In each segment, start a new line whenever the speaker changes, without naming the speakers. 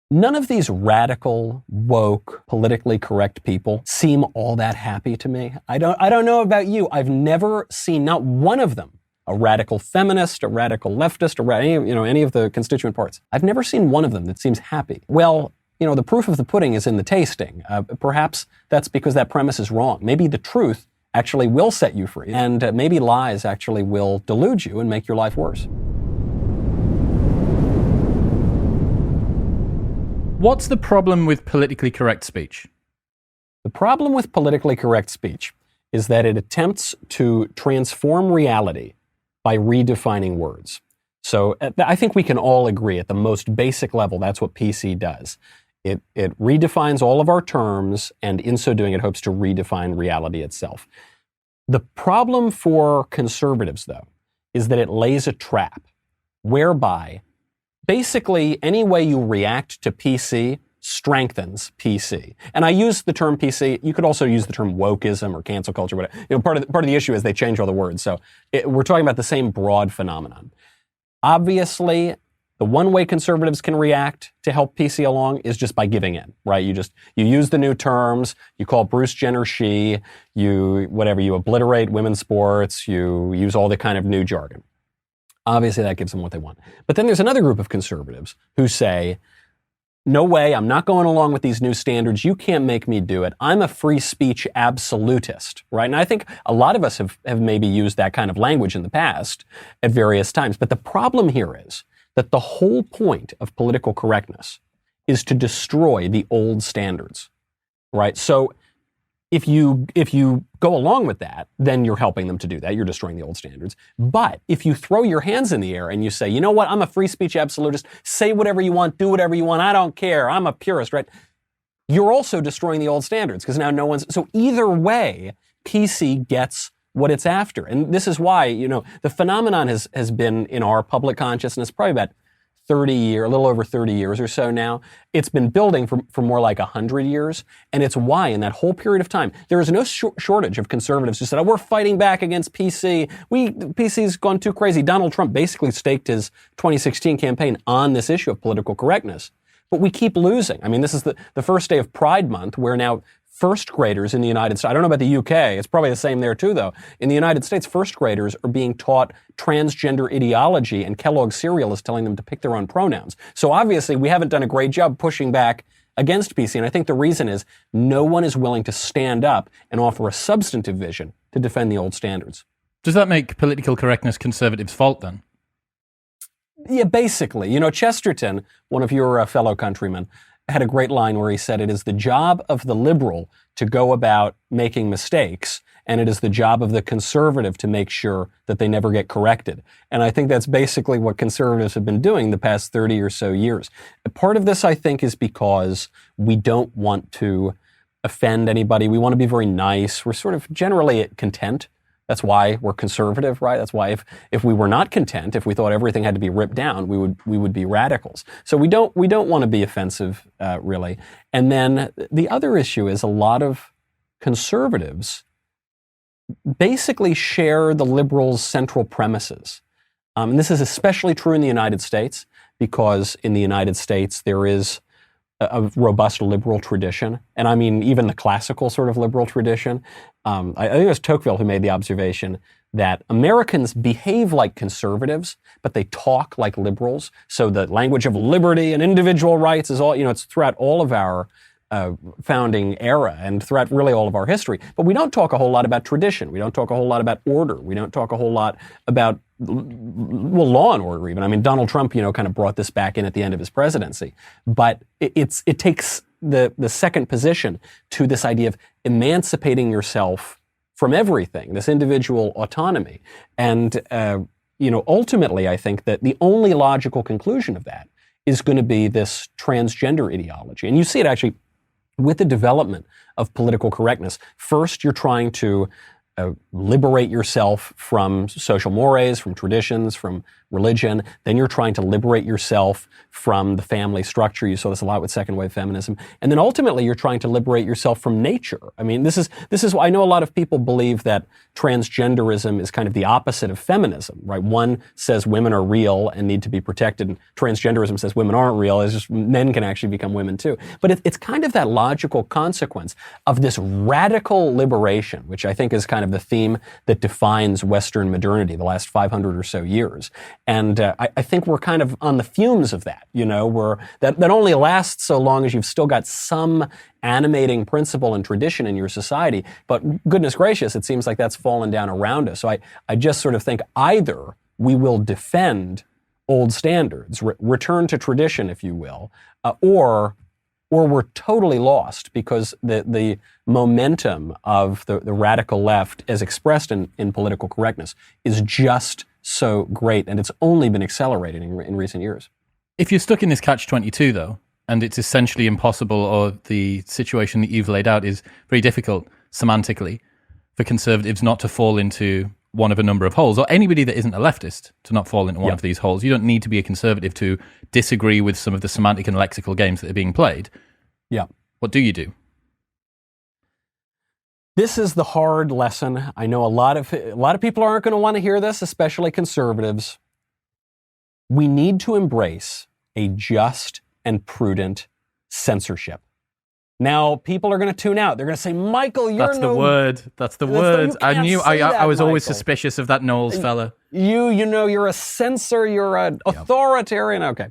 None of these radical, woke, politically correct people seem all that happy to me. I don't know about you. I've never seen not one of them, a radical feminist, a radical leftist, any of the constituent parts. I've never seen one of them that seems happy. Well, the proof of the pudding is in the tasting. Perhaps that's because that premise is wrong. Maybe the truth actually will set you free, and maybe lies actually will delude you and make your life worse.
What's the problem with politically correct speech?
The problem with politically correct speech is that it attempts to transform reality by redefining words. So I think we can all agree at the most basic level that's what PC does. It redefines all of our terms, and in so doing it hopes to redefine reality itself. The problem for conservatives, though, is that it lays a trap whereby basically, any way you react to PC strengthens PC. And I use the term PC. You could also use the term wokeism or cancel culture. Whatever. Part of the issue is they change all the words. So we're talking about the same broad phenomenon. Obviously, the one way conservatives can react to help PC along is just by giving in, right? You use the new terms. You call Bruce Jenner she. You obliterate women's sports. You use all the kind of new jargon. Obviously, that gives them what they want. But then there's another group of conservatives who say, no way, I'm not going along with these new standards. You can't make me do it. I'm a free speech absolutist, right? And I think a lot of us have maybe used that kind of language in the past at various times. But the problem here is that the whole point of political correctness is to destroy the old standards, right? So if you go along with that, then you're helping them to do that. You're destroying the old standards. But if you throw your hands in the air and you say, you know what, I'm a free speech absolutist, say whatever you want, do whatever you want, I don't care, I'm a purist, right? You're also destroying the old standards because now so either way, PC gets what it's after. And this is why, the phenomenon has been in our public consciousness probably about a little over 30 years or so now. It's been building for more like 100 years. And it's why in that whole period of time, there is no shortage of conservatives who said, we're fighting back against PC. PC's gone too crazy. Donald Trump basically staked his 2016 campaign on this issue of political correctness. But we keep losing. I mean, this is the first day of Pride Month, where now first graders in the United States, I don't know about the UK, it's probably the same there too though. In the United States, first graders are being taught transgender ideology, and Kellogg's cereal is telling them to pick their own pronouns. So obviously we haven't done a great job pushing back against PC, and I think the reason is no one is willing to stand up and offer a substantive vision to defend the old standards.
Does that make political correctness conservatives' fault then?
Yeah, basically. Chesterton, one of your fellow countrymen, had a great line where he said, it is the job of the liberal to go about making mistakes, and it is the job of the conservative to make sure that they never get corrected. And I think that's basically what conservatives have been doing the past 30 or so years. Part of this, I think, is because we don't want to offend anybody. We want to be very nice. We're sort of generally content. That's why we're conservative, right? That's why if we were not content, if we thought everything had to be ripped down, we would be radicals. So we don't want to be offensive, really. And then the other issue is a lot of conservatives basically share the liberals' central premises. And this is especially true in the United States, because in the United States there is a robust liberal tradition. And I mean, even the classical sort of liberal tradition. I think it was Tocqueville who made the observation that Americans behave like conservatives, but they talk like liberals. So the language of liberty and individual rights is all, it's throughout all of our founding era and throughout really all of our history. But we don't talk a whole lot about tradition. We don't talk a whole lot about order. We don't talk a whole lot about, law and order even. I mean, Donald Trump, kind of brought this back in at the end of his presidency. But it takes the second position to this idea of emancipating yourself from everything, this individual autonomy. And, ultimately, I think that the only logical conclusion of that is going to be this transgender ideology. And you see it actually with the development of political correctness. First, you're trying to liberate yourself from social mores, from traditions, from religion. Then you're trying to liberate yourself from the family structure. You saw this a lot with second wave feminism. And then ultimately you're trying to liberate yourself from nature. I mean, this is why I know a lot of people believe that transgenderism is kind of the opposite of feminism, right? One says women are real and need to be protected, and transgenderism says women aren't real. It's just men can actually become women too. But it's kind of that logical consequence of this radical liberation, which I think is kind of the theme that defines Western modernity the last 500 or so years. And I think we're kind of on the fumes of that, where that only lasts so long as you've still got some animating principle and tradition in your society. But goodness gracious, it seems like that's fallen down around us. So I just sort of think either we will defend old standards, return to tradition, if you will, or we're totally lost because the momentum of the radical left, as expressed in political correctness, is just so great, and it's only been accelerating in recent years.
If you're stuck in this catch-22, though, and it's essentially impossible, or the situation that you've laid out is very difficult semantically for conservatives not to fall into one of a number of holes, or anybody that isn't a leftist to not fall into one of these holes. You don't need to be a conservative to disagree with some of the semantic and lexical games that are being played.
Yeah.
What do you do?
This is the hard lesson. I know a lot of people aren't going to want to hear this, especially conservatives. We need to embrace a just and prudent censorship. Now, people are going to tune out. They're going to say, Michael, you're
That's the word. That's the word. I was always suspicious of that Knowles fella.
You're a censor. You're an authoritarian. Okay.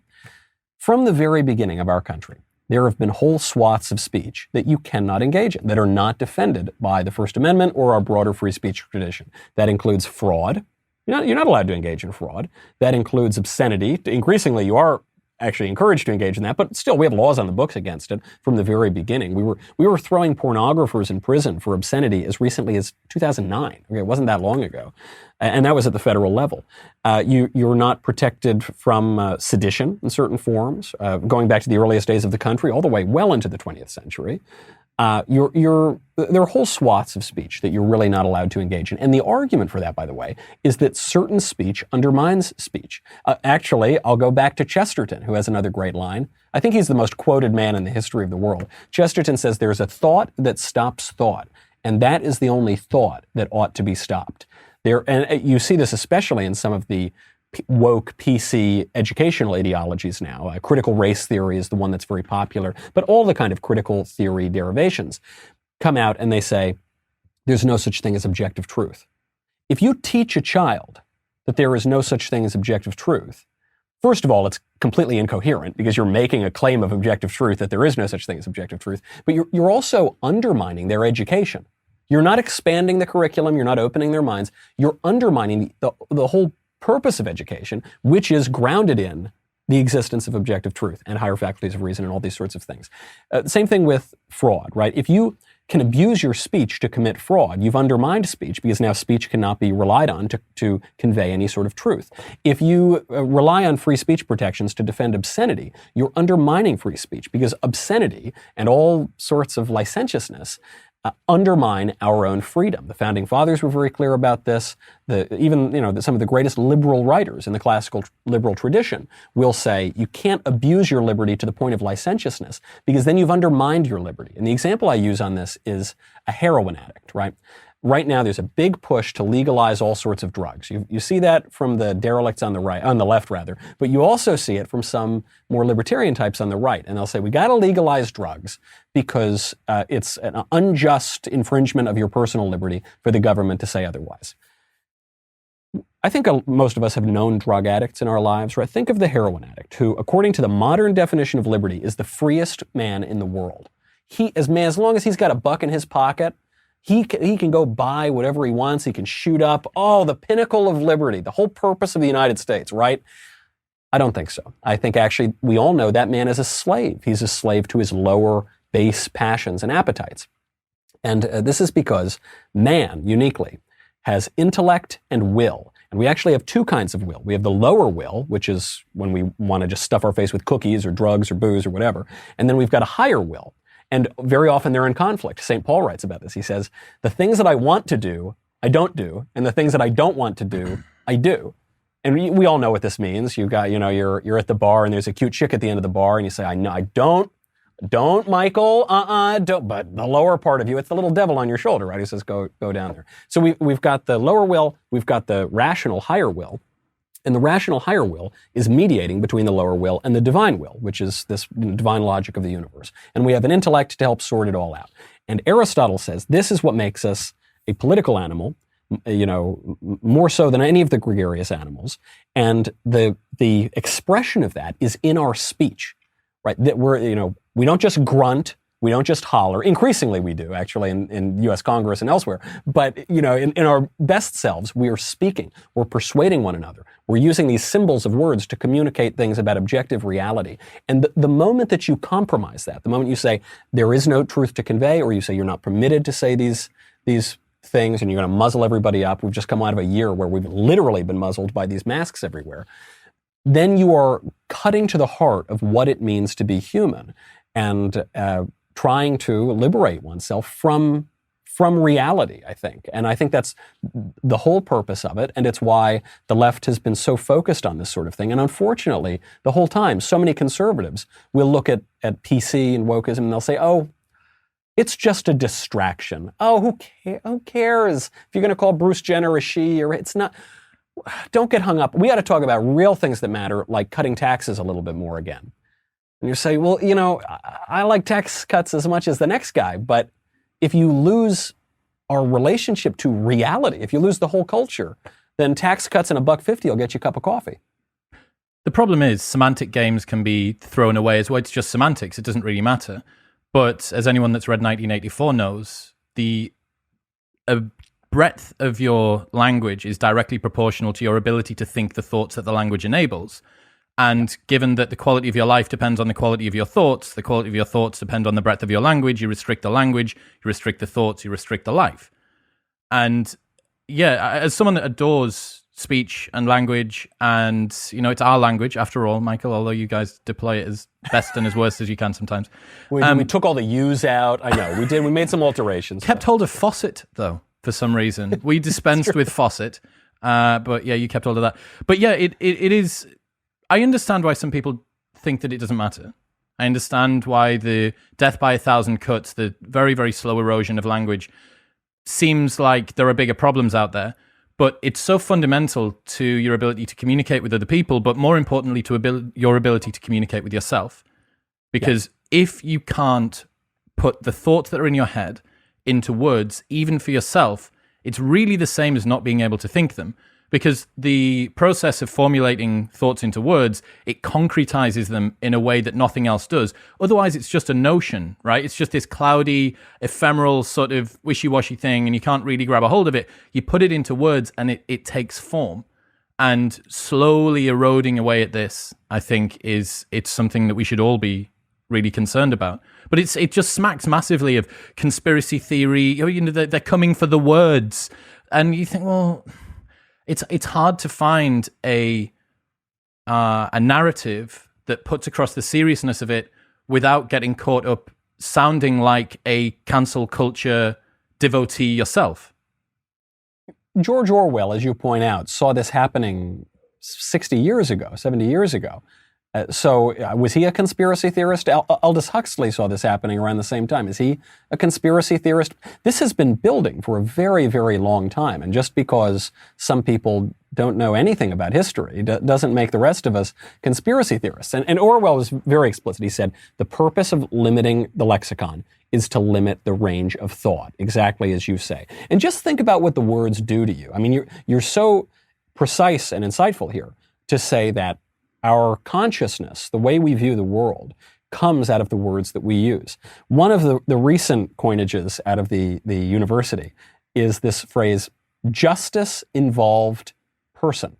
From the very beginning of our country, there have been whole swaths of speech that you cannot engage in, that are not defended by the First Amendment or our broader free speech tradition. That includes fraud. You're not allowed to engage in fraud. That includes obscenity. Increasingly, you are actually encouraged to engage in that, but still, we have laws on the books against it from the very beginning. We were throwing pornographers in prison for obscenity as recently as 2009. Okay, it wasn't that long ago, and that was at the federal level. You're not protected from sedition in certain forms, going back to the earliest days of the country, all the way well into the 20th century. There are whole swaths of speech that you're really not allowed to engage in. And the argument for that, by the way, is that certain speech undermines speech. Actually, I'll go back to Chesterton, who has another great line. I think he's the most quoted man in the history of the world. Chesterton says, "There's a thought that stops thought, and that is the only thought that ought to be stopped." And you see this especially in some of the woke PC educational ideologies now. Critical race theory is the one that's very popular, but all the kind of critical theory derivations come out and they say, there's no such thing as objective truth. If you teach a child that there is no such thing as objective truth, first of all, it's completely incoherent because you're making a claim of objective truth that there is no such thing as objective truth, but you're also undermining their education. You're not expanding the curriculum, you're not opening their minds, you're undermining the whole purpose of education, which is grounded in the existence of objective truth and higher faculties of reason and all these sorts of things. Same thing with fraud, right? If you can abuse your speech to commit fraud, you've undermined speech because now speech cannot be relied on to convey any sort of truth. If you rely on free speech protections to defend obscenity, you're undermining free speech because obscenity and all sorts of licentiousness undermine our own freedom. The Founding Fathers were very clear about this. Some of the greatest liberal writers in the classical liberal tradition will say you can't abuse your liberty to the point of licentiousness because then you've undermined your liberty. And the example I use on this is a heroin addict, right? Right now, there's a big push to legalize all sorts of drugs. You see that from the derelicts on the left, but you also see it from some more libertarian types on the right. And they'll say, we got to legalize drugs because it's an unjust infringement of your personal liberty for the government to say otherwise. I think most of us have known drug addicts in our lives, right? Think of the heroin addict who, according to the modern definition of liberty, is the freest man in the world. As long as he's got a buck in his pocket, he can go buy whatever he wants. He can shoot up. Oh, the pinnacle of liberty, the whole purpose of the United States, right? I don't think so. I think actually we all know that man is a slave. He's a slave to his lower base passions and appetites. And this is because man, uniquely, has intellect and will. And we actually have two kinds of will. We have the lower will, which is when we want to just stuff our face with cookies or drugs or booze or whatever. And then we've got a higher will. And very often they're in conflict. St. Paul writes about this. He says, the things that I want to do, I don't do, and the things that I don't want to do, I do. And we all know what this means. You've got, you're at the bar and there's a cute chick at the end of the bar and you say, I know, I don't, Michael, don't. But the lower part of you, it's the little devil on your shoulder, right? Who says, go down there. So we've got the lower will, we've got the rational higher will. And the rational higher will is mediating between the lower will and the divine will, which is this divine logic of the universe. And we have an intellect to help sort it all out. And Aristotle says this is what makes us a political animal, more so than any of the gregarious animals. And the expression of that is in our speech, right? That we don't just grunt, we don't just holler. Increasingly we do, actually, in U.S. Congress and elsewhere. But, in our best selves, we are speaking. We're persuading one another. We're using these symbols of words to communicate things about objective reality. And the moment that you compromise that, the moment you say there is no truth to convey, or you say you're not permitted to say these things and you're going to muzzle everybody up, we've just come out of a year where we've literally been muzzled by these masks everywhere, then you are cutting to the heart of what it means to be human and trying to liberate oneself from reality, I think. And I think that's the whole purpose of it, and it's why the left has been so focused on this sort of thing. And unfortunately, the whole time, so many conservatives will look at PC and wokeism and they'll say, oh, it's just a distraction. Oh, who cares if you're going to call Bruce Jenner a she, or it's not. Don't get hung up. We got to talk about real things that matter, like cutting taxes a little bit more again. And you say, well, I like tax cuts as much as the next guy, but if you lose our relationship to reality, if you lose the whole culture, then tax cuts and $1.50 will get you a cup of coffee.
The problem is semantic games can be thrown away as well. It's just semantics. It doesn't really matter. But as anyone that's read 1984 knows, the breadth of your language is directly proportional to your ability to think the thoughts that the language enables. And given that the quality of your life depends on the quality of your thoughts, the quality of your thoughts depend on the breadth of your language, you restrict the language, you restrict the thoughts, you restrict the life. And yeah, as someone that adores speech and language, and it's our language after all, Michael, although you guys deploy it as best and as worst as you can sometimes.
We took all the U's out. I know, we did. We made some alterations.
Kept hold of faucet, though, for some reason. We dispensed with faucet, but yeah, you kept hold of that. But yeah, it is... I understand why some people think that it doesn't matter. I understand why the death by 1,000 cuts, the very, very slow erosion of language, seems like there are bigger problems out there. But it's so fundamental to your ability to communicate with other people, but more importantly, to your ability to communicate with yourself. Because if you can't put the thoughts that are in your head into words, even for yourself, it's really the same as not being able to think them. Because the process of formulating thoughts into words, it concretizes them in a way that nothing else does. Otherwise, it's just a notion, right? It's just this cloudy, ephemeral sort of wishy-washy thing, and you can't really grab a hold of it. You put it into words, and it takes form. And slowly eroding away at this, I think, it's something that we should all be really concerned about. But it just smacks massively of conspiracy theory. They're coming for the words. And you think, well... It's hard to find a narrative that puts across the seriousness of it without getting caught up sounding like a cancel culture devotee yourself.
George Orwell, as you point out, saw this happening 60 years ago, 70 years ago. So was he a conspiracy theorist? Aldous Huxley saw this happening around the same time. Is he a conspiracy theorist? This has been building for a very, very long time. And just because some people don't know anything about history doesn't make the rest of us conspiracy theorists. And Orwell was very explicit. He said, the purpose of limiting the lexicon is to limit the range of thought, exactly as you say. And just think about what the words do to you. I mean, you're so precise and insightful here to say that our consciousness, the way we view the world, comes out of the words that we use. One of the recent coinages out of the university is this phrase, justice-involved person.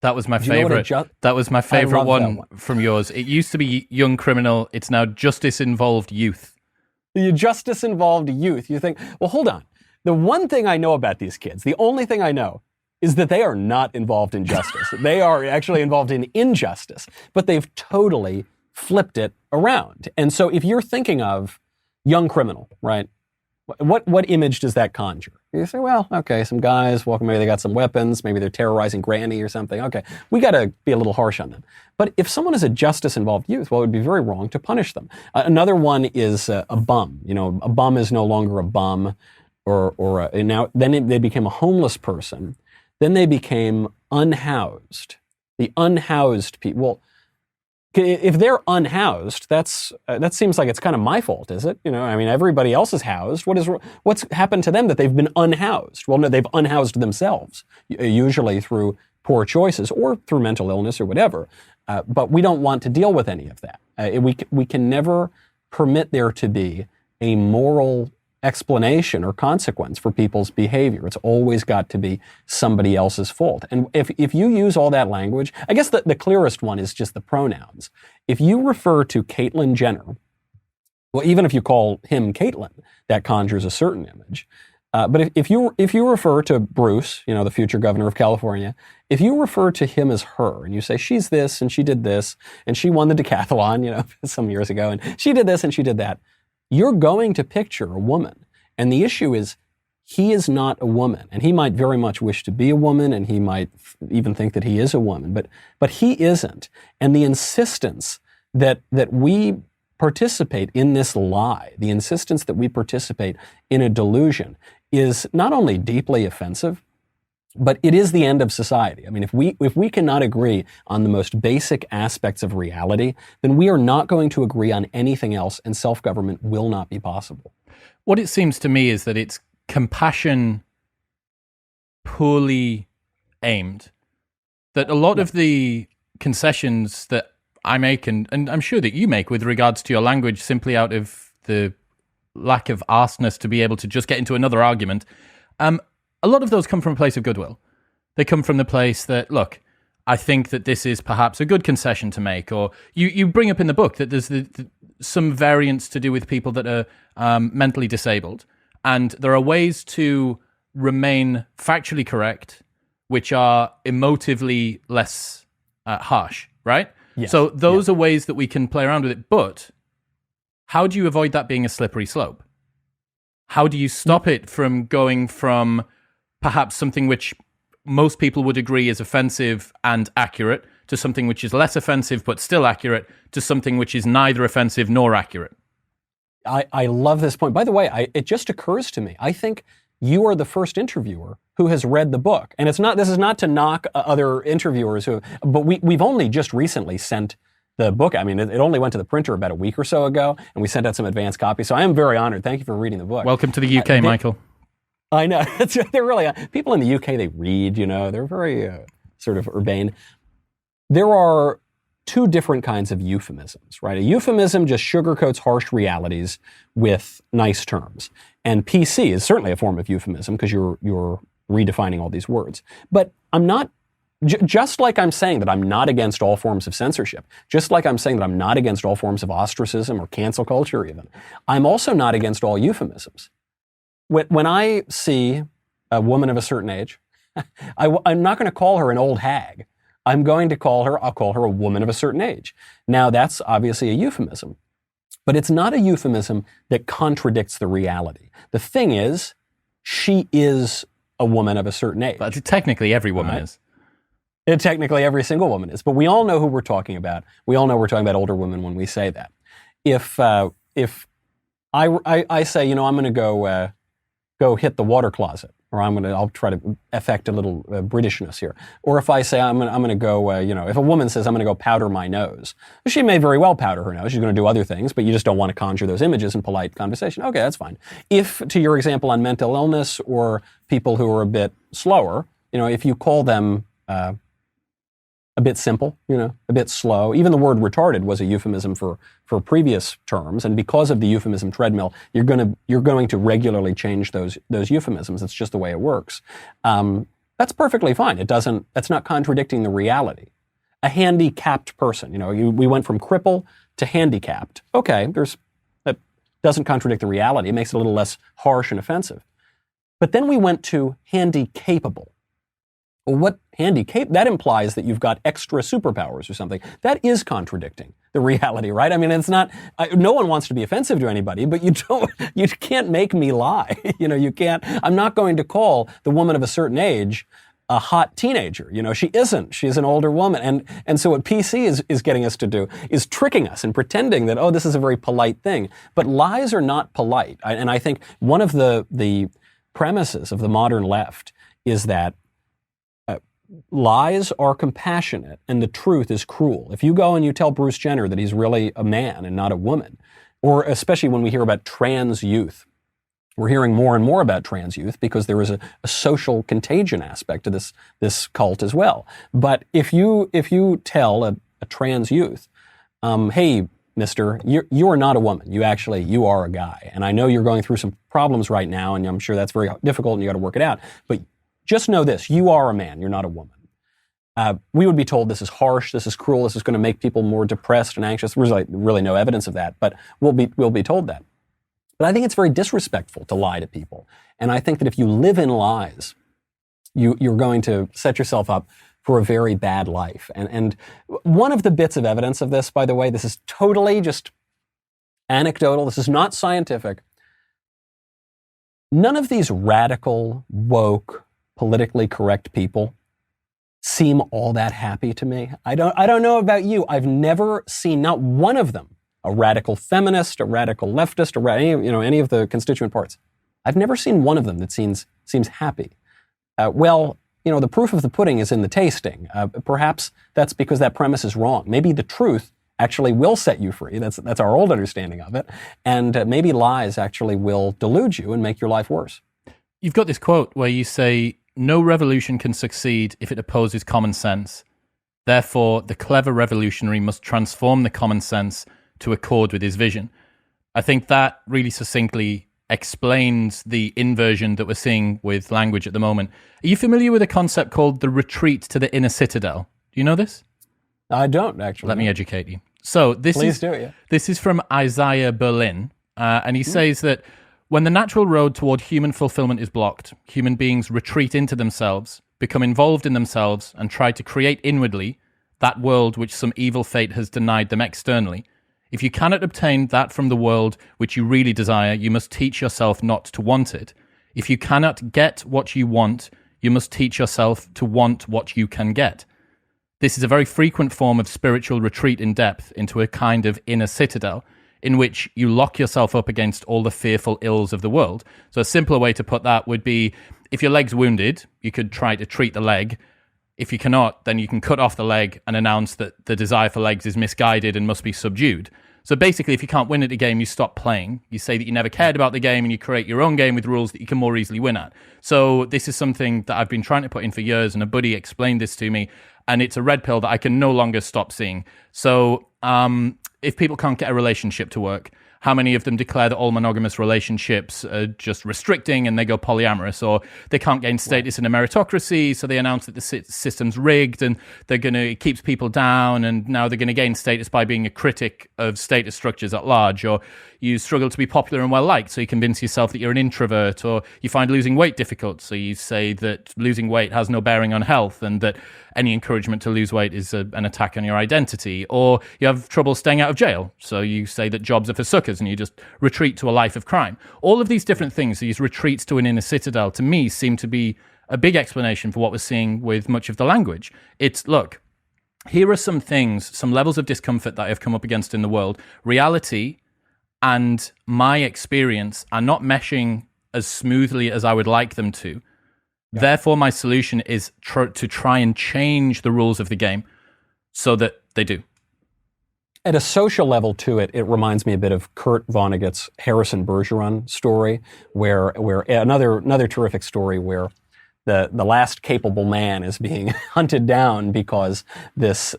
That was my favorite. That was my favorite one from yours. It used to be young criminal. It's now justice-involved youth.
The justice-involved youth. You think, well, hold on. The one thing I know about these kids, the only thing I know, is that they are not involved in justice. They are actually involved in injustice, but they've totally flipped it around. And so if you're thinking of young criminal, right, what image does that conjure? You say, well, okay, some guys, well, maybe they got some weapons, maybe they're terrorizing Granny or something. Okay, we got to be a little harsh on them. But if someone is a justice-involved youth, well, it would be very wrong to punish them. Another one is a bum. A bum is no longer a bum, they became a homeless person. Then they became unhoused. The unhoused people. Well, if they're unhoused, that seems like it's kind of my fault, is it? Everybody else is housed. What's happened to them that they've been unhoused? Well, no, they've unhoused themselves, usually through poor choices or through mental illness or whatever. But we don't want to deal with any of that. We can never permit there to be a moral explanation or consequence for people's behavior. It's always got to be somebody else's fault. And if you use all that language, I guess the clearest one is just the pronouns. If you refer to Caitlyn Jenner, well, even if you call him Caitlyn, that conjures a certain image. But if you refer to Bruce, the future governor of California, if you refer to him as her and you say she's this and she did this and she won the decathlon, some years ago, and she did this and she did that, you're going to picture a woman. And the issue is, he is not a woman. And he might very much wish to be a woman, and he might even think that he is a woman, but he isn't. And the insistence that we participate in this lie, the insistence that we participate in a delusion, is not only deeply offensive, but it is the end of society. If we cannot agree on the most basic aspects of reality, then we are not going to agree on anything else, and self-government will not be possible.
What it seems to me is that it's compassion poorly aimed. That a lot of the concessions that I make, and I'm sure that you make with regards to your language, simply out of the lack of arseness to be able to just get into another argument, a lot of those come from a place of goodwill. They come from the place that, look, I think that this is perhaps a good concession to make. Or you bring up in the book that there's some variance to do with people that are mentally disabled. And there are ways to remain factually correct, which are emotively less harsh, right?
Yes.
So those are ways that we can play around with it. But how do you avoid that being a slippery slope? How do you stop it from going from perhaps something which most people would agree is offensive and accurate to something which is less offensive but still accurate to something which is neither offensive nor accurate?
I love this point. By the way, it just occurs to me, I think you are the first interviewer who has read the book. And this is not to knock other interviewers but we've only just recently sent the book. It only went to the printer about a week or so ago, and we sent out some advance copies. So I am very honored. Thank you for reading the book.
Welcome to the UK, Michael.
I know. They're really, people in the UK, they read, they're very sort of urbane. There are two different kinds of euphemisms, right? A euphemism just sugarcoats harsh realities with nice terms. And PC is certainly a form of euphemism because you're redefining all these words. But I'm not, just like I'm saying that I'm not against all forms of censorship, just like I'm saying that I'm not against all forms of ostracism or cancel culture even, I'm also not against all euphemisms. When I see a woman of a certain age, I'm not going to call her an old hag. I'll call her a woman of a certain age. Now, that's obviously a euphemism, but it's not a euphemism that contradicts the reality. The thing is, she is a woman of a certain age.
But technically, every woman is.
Technically, every single woman is. But we all know who we're talking about. We all know we're talking about older women when we say that. If I say, I'm going to go hit the water closet, or I'll try to affect a little Britishness here. Or if I say I'm going to go, if a woman says I'm going to go powder my nose, she may very well powder her nose. She's going to do other things, but you just don't want to conjure those images in polite conversation. Okay, that's fine. If, to your example on mental illness or people who are a bit slower, if you call them a bit simple, a bit slow. Even the word retarded was a euphemism for previous terms, and because of the euphemism treadmill, you're going to regularly change those euphemisms. It's just the way it works. That's perfectly fine. That's not contradicting the reality. A handicapped person, we went from cripple to handicapped. Okay, that doesn't contradict the reality. It makes it a little less harsh and offensive. But then we went to handy-capable. Well, that implies that you've got extra superpowers or something. That is contradicting. the reality, right? I mean, it's not, no one wants to be offensive to anybody, but you can't make me lie. You can't, I'm not going to call the woman of a certain age a hot teenager. She isn't. She's an older woman. And so what PC is getting us to do is tricking us and pretending that, this is a very polite thing. But lies are not polite. And I think one of the premises of the modern left is that lies are compassionate and the truth is cruel. If you go and you tell Bruce Jenner that he's really a man and not a woman, or especially when we hear about trans youth, we're hearing more and more about trans youth because there is a social contagion aspect to this cult as well. But if you tell a trans youth, hey, mister, you're not a woman. You are a guy. And I know you're going through some problems right now, and I'm sure that's very difficult and you got to work it out. But just know this, you are a man, you're not a woman. We would be told this is harsh, this is cruel, this is going to make people more depressed and anxious. There's really no evidence of that, but we'll be told that. But I think it's very disrespectful to lie to people. And I think that if you live in lies, you're going to set yourself up for a very bad life. And one of the bits of evidence of this, by the way, this is totally just anecdotal, this is not scientific. None of these radical, woke, politically correct people seem all that happy to me. I don't know about you. I've never seen, not one of them, a radical feminist, a radical leftist, any of the constituent parts. I've never seen one of them that seems happy. The proof of the pudding is in the tasting. Perhaps that's because that premise is wrong. Maybe the truth actually will set you free. That's our old understanding of it. And maybe lies actually will delude you and make your life worse.
You've got this quote where you say, "No revolution can succeed if it opposes common sense. Therefore, the clever revolutionary must transform the common sense to accord with his vision." I think that really succinctly explains the inversion that we're seeing with language at the moment. Are you familiar with a concept called the retreat to the inner citadel? Do you know this?
I don't, actually.
Let me educate you. So
Please do, yeah.
This is from Isaiah Berlin, and he says that when the natural road toward human fulfillment is blocked, human beings retreat into themselves, become involved in themselves, and try to create inwardly that world which some evil fate has denied them externally. If you cannot obtain that from the world which you really desire, you must teach yourself not to want it. If you cannot get what you want, you must teach yourself to want what you can get. This is a very frequent form of spiritual retreat in depth into a kind of inner citadel, in which you lock yourself up against all the fearful ills of the world. So a simpler way to put that would be, if your leg's wounded, you could try to treat the leg. If you cannot, then you can cut off the leg and announce that the desire for legs is misguided and must be subdued. So basically, if you can't win at a game, you stop playing. You say that you never cared about the game and you create your own game with rules that you can more easily win at. So this is something that I've been trying to put in for years, and a buddy explained this to me, and it's a red pill that I can no longer stop seeing. So if people can't get a relationship to work, how many of them declare that all monogamous relationships are just restricting and they go polyamorous? Or they can't gain status in a meritocracy, so they announce that the system's rigged and it keeps people down, and now they're going to gain status by being a critic of status structures at large. Or you struggle to be popular and well-liked, so you convince yourself that you're an introvert. Or you find losing weight difficult, so you say that losing weight has no bearing on health and that any encouragement to lose weight is an attack on your identity. Or you have trouble staying out of jail, so you say that jobs are for suckers and you just retreat to a life of crime. All of these different things, these retreats to an inner citadel, to me seem to be a big explanation for what we're seeing with much of the language. It's, look, here are some things, some levels of discomfort that I've come up against in the world. Reality and my experience are not meshing as smoothly as I would like them to. Yeah. Therefore, my solution is to try and change the rules of the game so that they do.
At a social level to it reminds me a bit of Kurt Vonnegut's Harrison Bergeron story, where another terrific story where the last capable man is being hunted down because this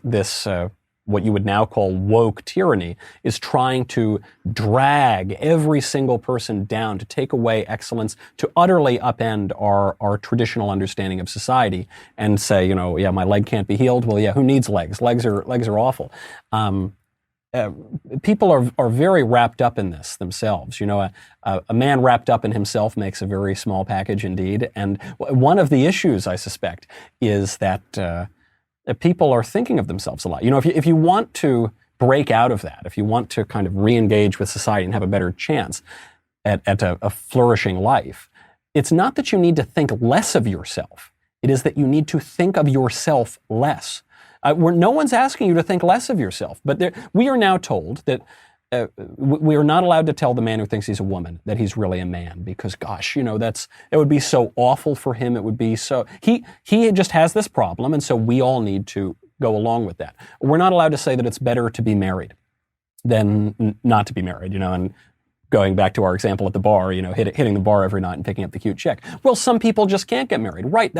what you would now call woke tyranny is trying to drag every single person down, to take away excellence, to utterly upend our traditional understanding of society and say, yeah, my leg can't be healed. Well, yeah, who needs legs? Legs are awful. People are very wrapped up in this themselves. A man wrapped up in himself makes a very small package indeed. And one of the issues, I suspect, is that people are thinking of themselves a lot. If you want to break out of that, if you want to kind of re-engage with society and have a better chance at a flourishing life, it's not that you need to think less of yourself. It is that you need to think of yourself less. No one's asking you to think less of yourself, but we are now told that we are not allowed to tell the man who thinks he's a woman that he's really a man, because gosh, it would be so awful for him. It would be so, he just has this problem, and so we all need to go along with that. We're not allowed to say that it's better to be married than not to be married, and going back to our example at the bar, hitting the bar every night and picking up the cute chick. Well, some people just can't get married. Right,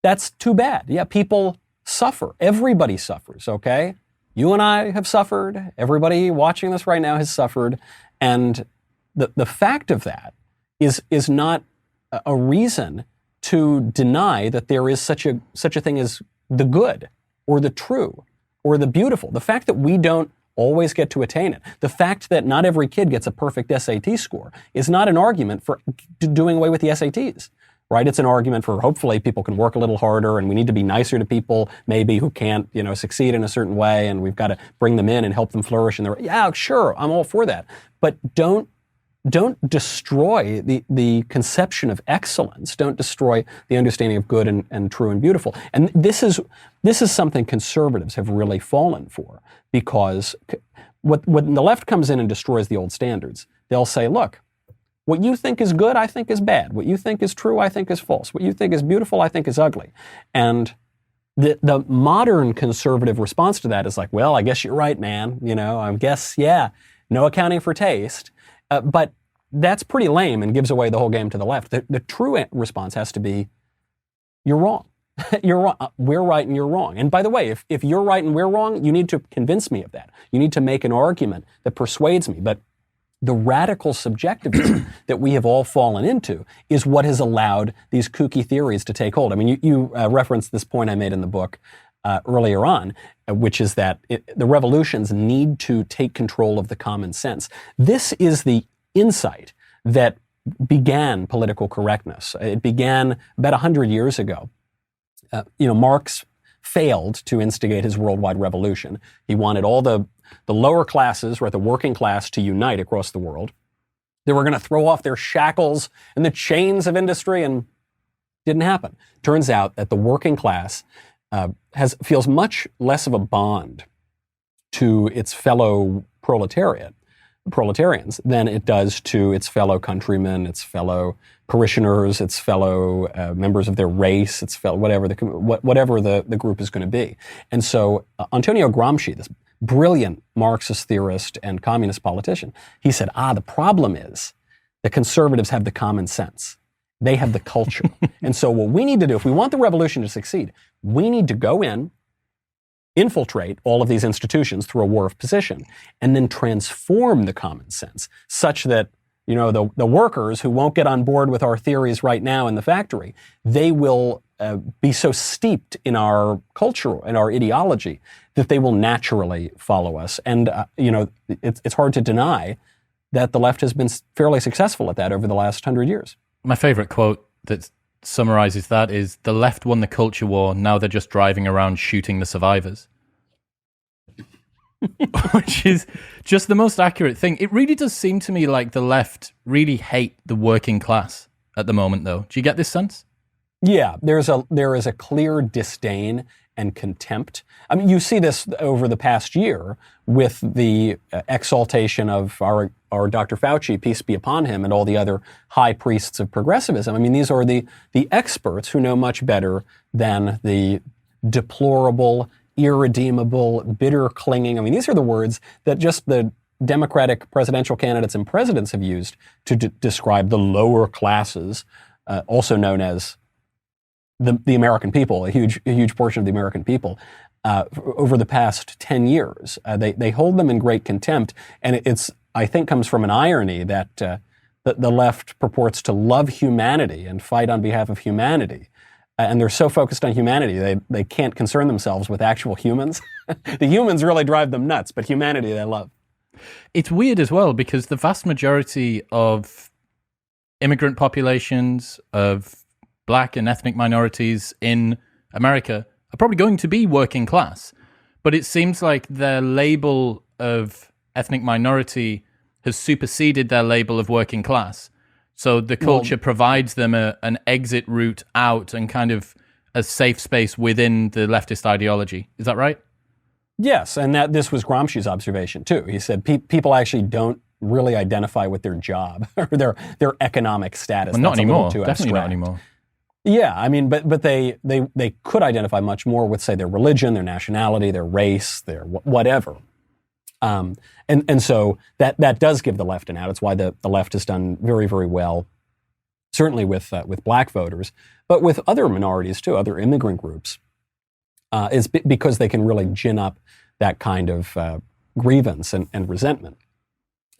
that's too bad. Yeah, people suffer. Everybody suffers, okay? You and I have suffered. Everybody watching this right now has suffered. And the fact of that is not a reason to deny that there is such a thing as the good or the true or the beautiful. The fact that we don't always get to attain it, the fact that not every kid gets a perfect SAT score, is not an argument for doing away with the SATs. Right? It's an argument for hopefully people can work a little harder, and we need to be nicer to people maybe who can't, succeed in a certain way, and we've got to bring them in and help them flourish. Yeah, sure, I'm all for that. But don't destroy the conception of excellence. Don't destroy the understanding of good and true and beautiful. And this is something conservatives have really fallen for, because when the left comes in and destroys the old standards, they'll say, look, what you think is good, I think is bad. What you think is true, I think is false. What you think is beautiful, I think is ugly. And the modern conservative response to that is like, well, I guess you're right, man. I guess, yeah, no accounting for taste. But that's pretty lame and gives away the whole game to the left. The true response has to be, you're wrong. You're wrong. We're right and you're wrong. And by the way, if you're right and we're wrong, you need to convince me of that. You need to make an argument that persuades me. But the radical subjectivism that we have all fallen into is what has allowed these kooky theories to take hold. I mean, you referenced this point I made in the book earlier on, which is that the revolutions need to take control of the common sense. This is the insight that began political correctness. It began about 100 years ago. Marx failed to instigate his worldwide revolution. He wanted all the lower classes, right, the working class, to unite across the world. They were going to throw off their shackles and the chains of industry, and didn't happen. Turns out that the working class feels much less of a bond to its fellow proletarians than it does to its fellow countrymen, its fellow parishioners, its fellow members of their race, its fellow whatever the group is going to be. And so Antonio Gramsci, this brilliant Marxist theorist and communist politician, he said, the problem is the conservatives have the common sense. They have the culture. And so what we need to do, if we want the revolution to succeed, we need to go in, infiltrate all of these institutions through a war of position, and then transform the common sense such that, the workers who won't get on board with our theories right now in the factory, they will be so steeped in our culture and our ideology that they will naturally follow us. And, it's hard to deny that the left has been fairly successful at that over the last 100 years. My
favorite quote that summarizes that is, the left won the culture war, now they're just driving around shooting the survivors. Which is just the most accurate thing. It really does seem to me like the left really hate the working class at the moment, though. Do you get this sense?
Yeah, there is a clear disdain and contempt. I mean, you see this over the past year with the exaltation of our Dr. Fauci, peace be upon him, and all the other high priests of progressivism. I mean, these are the experts who know much better than the deplorable, irredeemable, bitter clinging. I mean, these are the words that just the Democratic presidential candidates and presidents have used to describe the lower classes, also known as the American people, a huge portion of the American people, over the past 10 years. They hold them in great contempt, and I think comes from an irony that the left purports to love humanity and fight on behalf of humanity. And they're so focused on humanity, they can't concern themselves with actual humans. The humans really drive them nuts, but humanity they love.
It's weird as well, because the vast majority of immigrant populations, of black and ethnic minorities in America, are probably going to be working class. But it seems like their label of ethnic minority has superseded their label of working class. So the culture provides them an exit route out and kind of a safe space within the leftist ideology. Is that right?
Yes, and this was Gramsci's observation too. He said people actually don't really identify with their job or their economic status.
Well, not anymore.
Too
Definitely
abstract.
not anymore.
Yeah, I mean, but they could identify much more with, say, their religion, their nationality, their race, their whatever. And so that does give the left an out. It's why the left has done very, very well, certainly with black voters, but with other minorities too, other immigrant groups, is because they can really gin up that kind of grievance and resentment.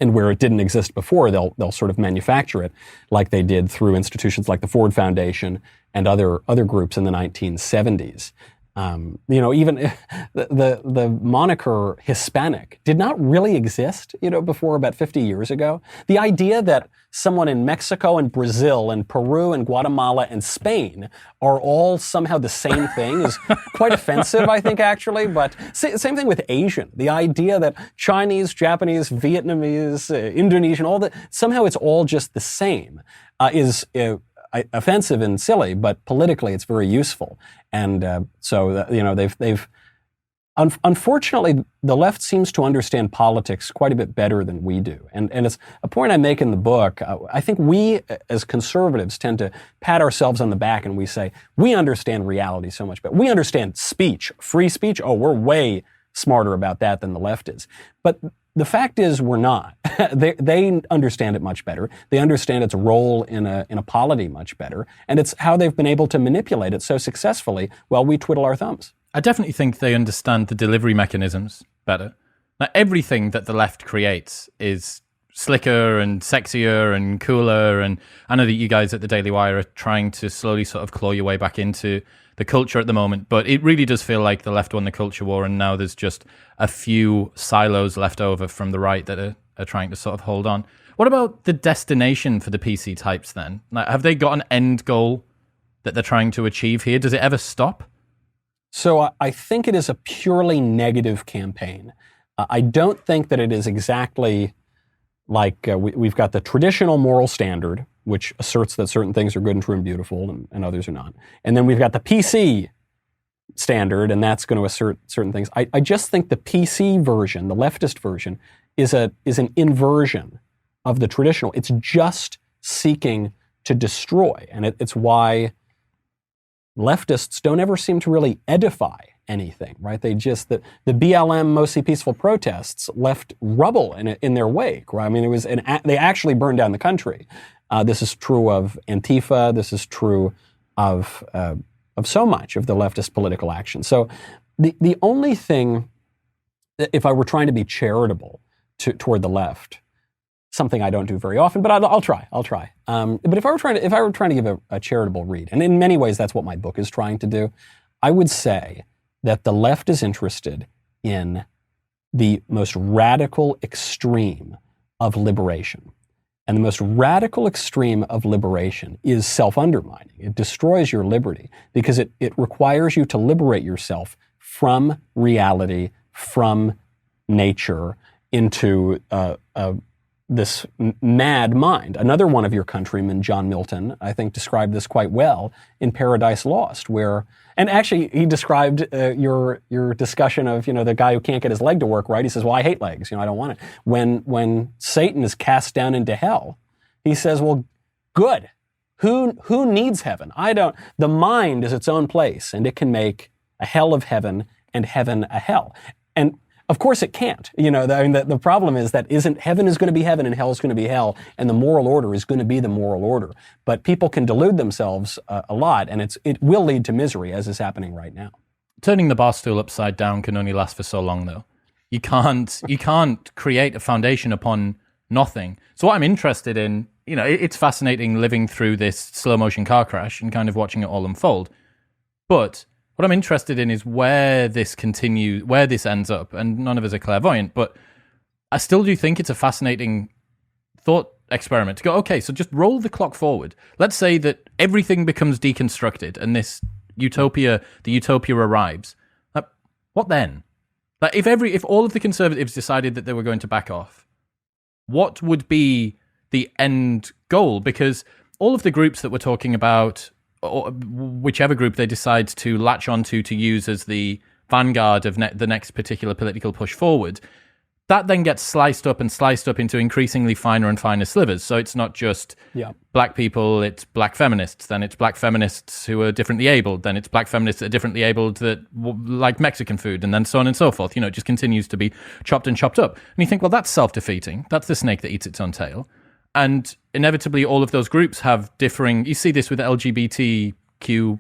And where it didn't exist before, they'll sort of manufacture it, like they did through institutions like the Ford Foundation and other groups in the 1970s. Even the moniker Hispanic did not really exist, before about 50 years ago. The idea that someone in Mexico and Brazil and Peru and Guatemala and Spain are all somehow the same thing is quite offensive, I think, actually. But same thing with Asian. The idea that Chinese, Japanese, Vietnamese, Indonesian, somehow it's all just the same is offensive and silly, but politically it's very useful. And they've unfortunately, the left seems to understand politics quite a bit better than we do. And it's a point I make in the book. I think we as conservatives tend to pat ourselves on the back and we say, we understand reality so much better. We understand speech, free speech. Oh, we're way smarter about that than the left is. But the fact is, we're not. They understand it much better. They understand its role in a polity much better, and it's how they've been able to manipulate it so successfully while we twiddle our thumbs.
I definitely think they understand the delivery mechanisms better. Now, everything that the left creates is slicker and sexier and cooler, and I know that you guys at the Daily Wire are trying to slowly sort of claw your way back into the culture at the moment, but it really does feel like the left won the culture war, and now there's just a few silos left over from the right that are trying to sort of hold on. What about the destination for the PC types then? Like, have they got an end goal that they're trying to achieve here? Does it ever stop?
So I think it is a purely negative campaign. I don't think that it is exactly like we've got the traditional moral standard, which asserts that certain things are good and true and beautiful and others are not. And then we've got the PC standard, and that's going to assert certain things. I just think the PC version, the leftist version, is an inversion of the traditional. It's just seeking to destroy. And it's why leftists don't ever seem to really edify anything, right? They just, the BLM mostly peaceful protests left rubble in their wake, right? I mean, they actually burned down the country. This is true of Antifa. This is true of so much of the leftist political action. So the only thing, if I were trying to be charitable toward the left, something I don't do very often, but I'll try. But if I were trying to give a charitable read, and in many ways that's what my book is trying to do, I would say that the left is interested in the most radical extreme of liberation. And the most radical extreme of liberation is self-undermining. It destroys your liberty because it requires you to liberate yourself from reality, from nature, into this mad mind. Another one of your countrymen, John Milton, I think described this quite well in Paradise Lost, where, and actually he described your discussion of, the guy who can't get his leg to work right. He says, well, I hate legs, I don't want it. When Satan is cast down into hell, he says, well, good. Who needs heaven? I don't. The mind is its own place, and it can make a hell of heaven and heaven a hell. And of course it can't. The problem is that heaven is going to be heaven and hell is going to be hell, and the moral order is going to be the moral order. But people can delude themselves a lot, and it will lead to misery, as is happening right now.
Turning the bar stool upside down can only last for so long, though. You can't create a foundation upon nothing. So what I'm interested in, it's fascinating living through this slow motion car crash and kind of watching it all unfold. But what I'm interested in is where this ends up, and none of us are clairvoyant, but I still do think it's a fascinating thought experiment to go, okay, so just roll the clock forward. Let's say that everything becomes deconstructed and the utopia arrives. What then? Like if all of the conservatives decided that they were going to back off, what would be the end goal? Because all of the groups that we're talking about, or whichever group they decide to latch onto to use as the vanguard of the next particular political push forward, that then gets sliced up into increasingly finer and finer slivers. So it's not just black people, it's black feminists, then it's black feminists who are differently abled, then it's black feminists that are differently abled that like Mexican food, and then so on and so forth. It just continues to be chopped and chopped up. And you think, well, that's self-defeating. That's the snake that eats its own tail. And inevitably, all of those groups have differing... You see this with LGBTQ+,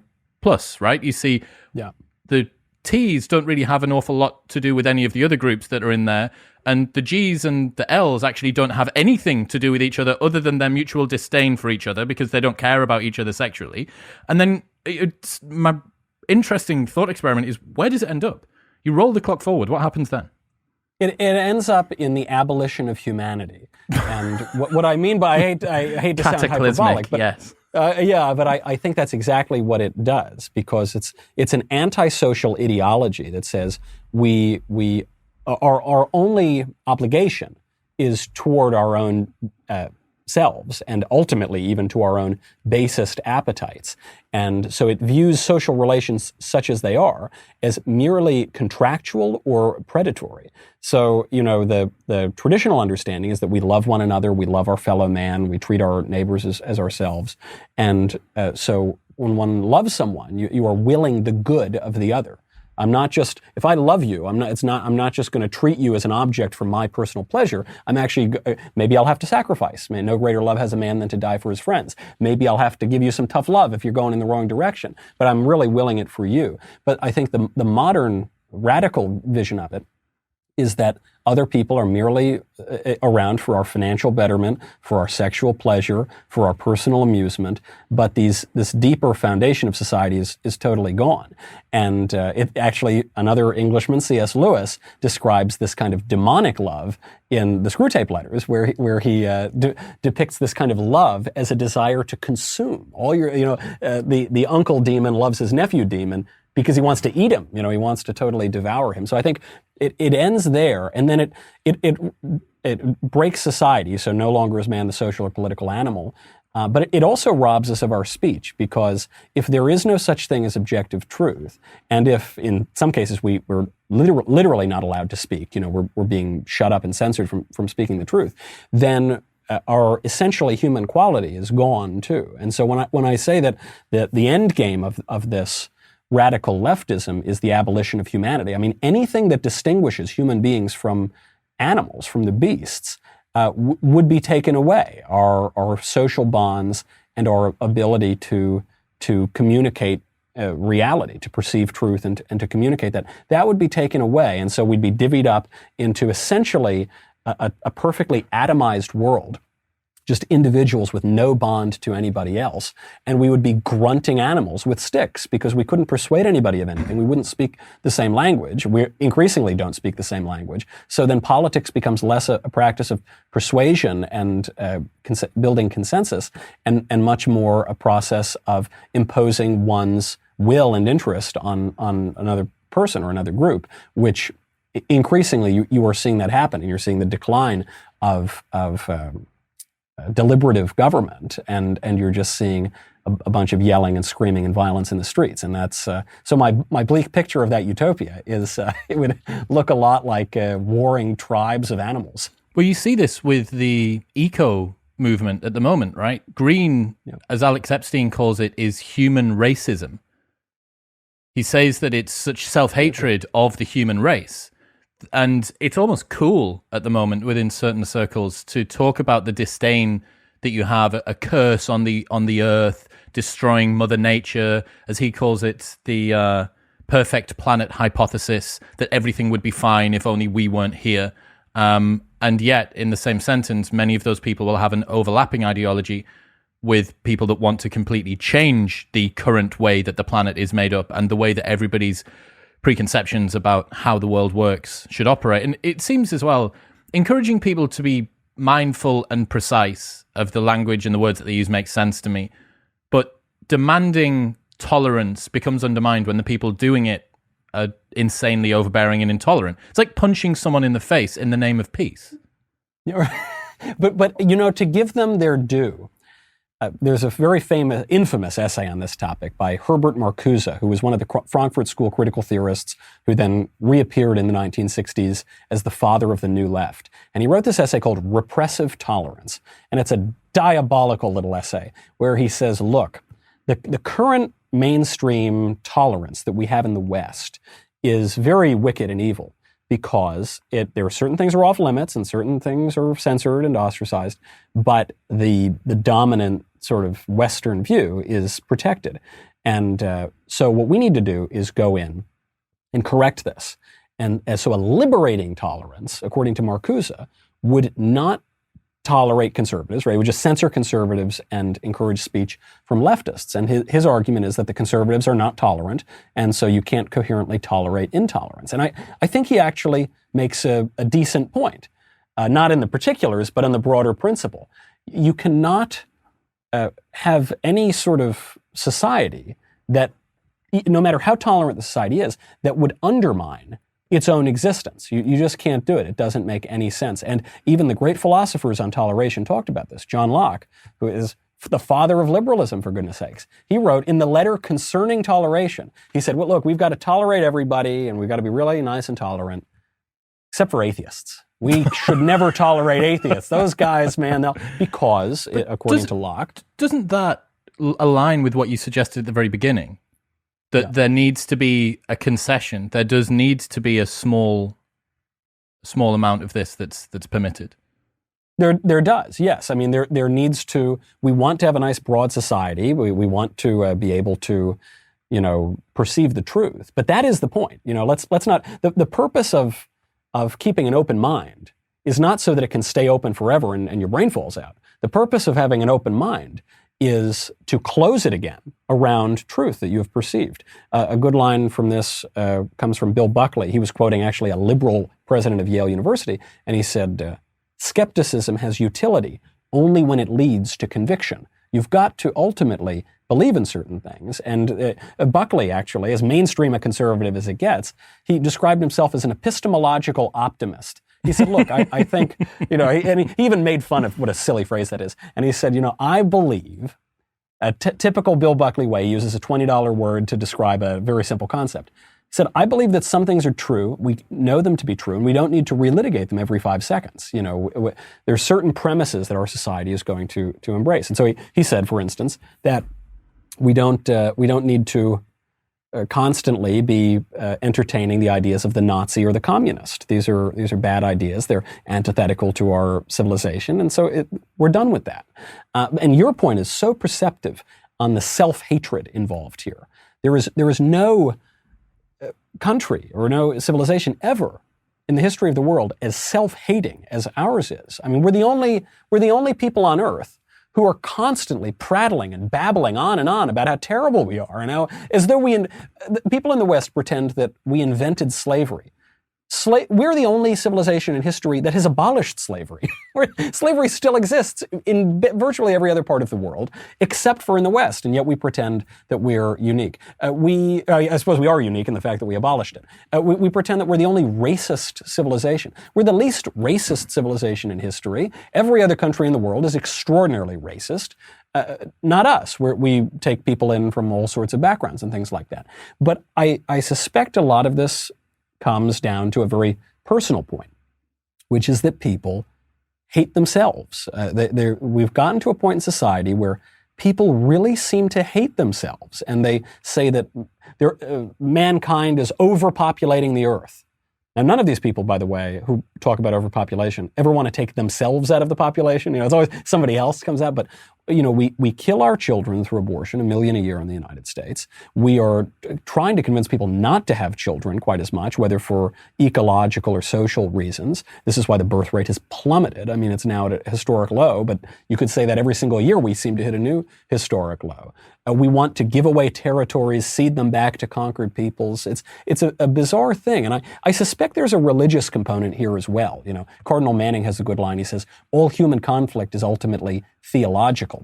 right? You see the T's don't really have an awful lot to do with any of the other groups that are in there. And the G's and the L's actually don't have anything to do with each other other than their mutual disdain for each other because they don't care about each other sexually. And then my interesting thought experiment is, where does it end up? You roll the clock forward. What happens then?
It ends up in the abolition of humanity. And what I mean by, I hate to sound hyperbolic, but
yes.
But I think that's exactly what it does, because it's an antisocial ideology that says our only obligation is toward our own selves, and ultimately even to our own basest appetites. And so it views social relations such as they are as merely contractual or predatory. So, the traditional understanding is that we love one another, we love our fellow man, we treat our neighbors as ourselves. And so when one loves someone, you are willing the good of the other. If I love you, I'm not just going to treat you as an object for my personal pleasure. I'm actually, maybe I'll have to sacrifice. No greater love has a man than to die for his friends. Maybe I'll have to give you some tough love if you're going in the wrong direction, but I'm really willing it for you. But I think the modern radical vision of it is that other people are merely around for our financial betterment, for our sexual pleasure, for our personal amusement, but this deeper foundation of society is totally gone. And it actually, another Englishman, C.S. Lewis, describes this kind of demonic love in the Screwtape Letters, where he depicts this kind of love as a desire to consume. The uncle demon loves his nephew demon because he wants to eat him. He wants to totally devour him. So I think it ends there, and then it breaks society. So no longer is man the social or political animal. But it also robs us of our speech, because if there is no such thing as objective truth, and if in some cases we're literally not allowed to speak, we're being shut up and censored from speaking the truth, then our essentially human quality is gone too. And so when I say that the end game of this radical leftism is the abolition of humanity, I mean, anything that distinguishes human beings from animals, from the beasts, would be taken away. Our social bonds and our ability to communicate reality, to perceive truth and to communicate that would be taken away. And so we'd be divvied up into essentially a perfectly atomized world, just individuals with no bond to anybody else. And we would be grunting animals with sticks because we couldn't persuade anybody of anything. We wouldn't speak the same language. We increasingly don't speak the same language. So then politics becomes less a practice of persuasion and building consensus, and much more a process of imposing one's will and interest on another person or another group, which increasingly you are seeing that happen, and you're seeing the decline of deliberative government, and you're just seeing a bunch of yelling and screaming and violence in the streets. And that's so my bleak picture of that utopia is it would look a lot like warring tribes of animals.
Well, you see this with the eco movement at the moment, right? Green, as Alex Epstein calls it, is human racism. He says that it's such self-hatred of the human race. And it's almost cool at the moment within certain circles to talk about the disdain that you have, a curse on the earth, destroying Mother Nature, as he calls it, the perfect planet hypothesis, that everything would be fine if only we weren't here. And yet, in the same sentence, many of those people will have an overlapping ideology with people that want to completely change the current way that the planet is made up and the way that everybody's preconceptions about how the world works should operate. And it seems as well, encouraging people to be mindful and precise of the language and the words that they use makes sense to me. But demanding tolerance becomes undermined when the people doing it are insanely overbearing and intolerant. It's like punching someone in the face in the name of peace.
But to give them their due, there's a very infamous essay on this topic by Herbert Marcuse, who was one of the Frankfurt School critical theorists who then reappeared in the 1960s as the father of the New Left. And he wrote this essay called Repressive Tolerance. And it's a diabolical little essay where he says, look, the current mainstream tolerance that we have in the West is very wicked and evil because there are certain things are off limits and certain things are censored and ostracized, but the dominant sort of Western view is protected. And so what we need to do is go in and correct this. And so a liberating tolerance, according to Marcuse, would not tolerate conservatives, right? It would just censor conservatives and encourage speech from leftists. And his argument is that the conservatives are not tolerant, and so you can't coherently tolerate intolerance. And I think he actually makes a decent point, not in the particulars, but in the broader principle. You cannot have any sort of society that, no matter how tolerant the society is, that would undermine its own existence. You just can't do it. It doesn't make any sense. And even the great philosophers on toleration talked about this. John Locke, who is the father of liberalism, for goodness sakes, he wrote in the letter concerning toleration, he said, well, look, we've got to tolerate everybody and we've got to be really nice and tolerant, except for atheists. We should never tolerate atheists. Those guys, man, because, according to Locke.
Doesn't that align with what you suggested at the very beginning? That there needs to be a concession. There does need to be a small amount of this that's permitted.
There does, yes. I mean, there needs to. We want to have a nice broad society. We want to be able to, perceive the truth. But that is the point. Let's not. The purpose of keeping an open mind is not so that it can stay open forever and your brain falls out. The purpose of having an open mind is to close it again around truth that you have perceived. A good line from this comes from Bill Buckley. He was quoting actually a liberal president of Yale University, and he said, skepticism has utility only when it leads to conviction. You've got to ultimately believe in certain things. And Buckley, actually, as mainstream a conservative as it gets, he described himself as an epistemological optimist. He said, look, I think, and he even made fun of what a silly phrase that is. And he said, I believe, a typical Bill Buckley way, he uses a $20 word to describe a very simple concept. He said, I believe that some things are true, we know them to be true, and we don't need to relitigate them every 5 seconds. There's certain premises that our society is going to embrace. And so he said, for instance, that we don't need to constantly be entertaining the ideas of the Nazi or the communist. These are bad ideas. They're antithetical to our civilization, and so we're done with that. And your point is so perceptive on the self-hatred involved here. There is no country or no civilization ever in the history of the world as self-hating as ours is. I mean, we're the only people on Earth who are constantly prattling and babbling on and on about how terrible we are, and how, as though people in the West pretend that we invented slavery. We're the only civilization in history that has abolished slavery. Slavery still exists in virtually every other part of the world, except for in the West, and yet we pretend that we're unique. I suppose we are unique in the fact that we abolished it. We pretend that we're the only racist civilization. We're the least racist civilization in history. Every other country in the world is extraordinarily racist. Not us. We take people in from all sorts of backgrounds and things like that. But I suspect a lot of this comes down to a very personal point, which is that people hate themselves. We've gotten to a point in society where people really seem to hate themselves, and they say that mankind is overpopulating the earth. Now, none of these people, by the way, who talk about overpopulation ever want to take themselves out of the population. It's always somebody else comes out. But, we kill our children through abortion, 1 million a year in the United States. We are trying to convince people not to have children quite as much, whether for ecological or social reasons. This is why the birth rate has plummeted. I mean, it's now at a historic low, but you could say that every single year we seem to hit a new historic low. We want to give away territories, cede them back to conquered peoples. It's a bizarre thing. And I suspect there's a religious component here as well. Cardinal Manning has a good line. He says, all human conflict is ultimately theological.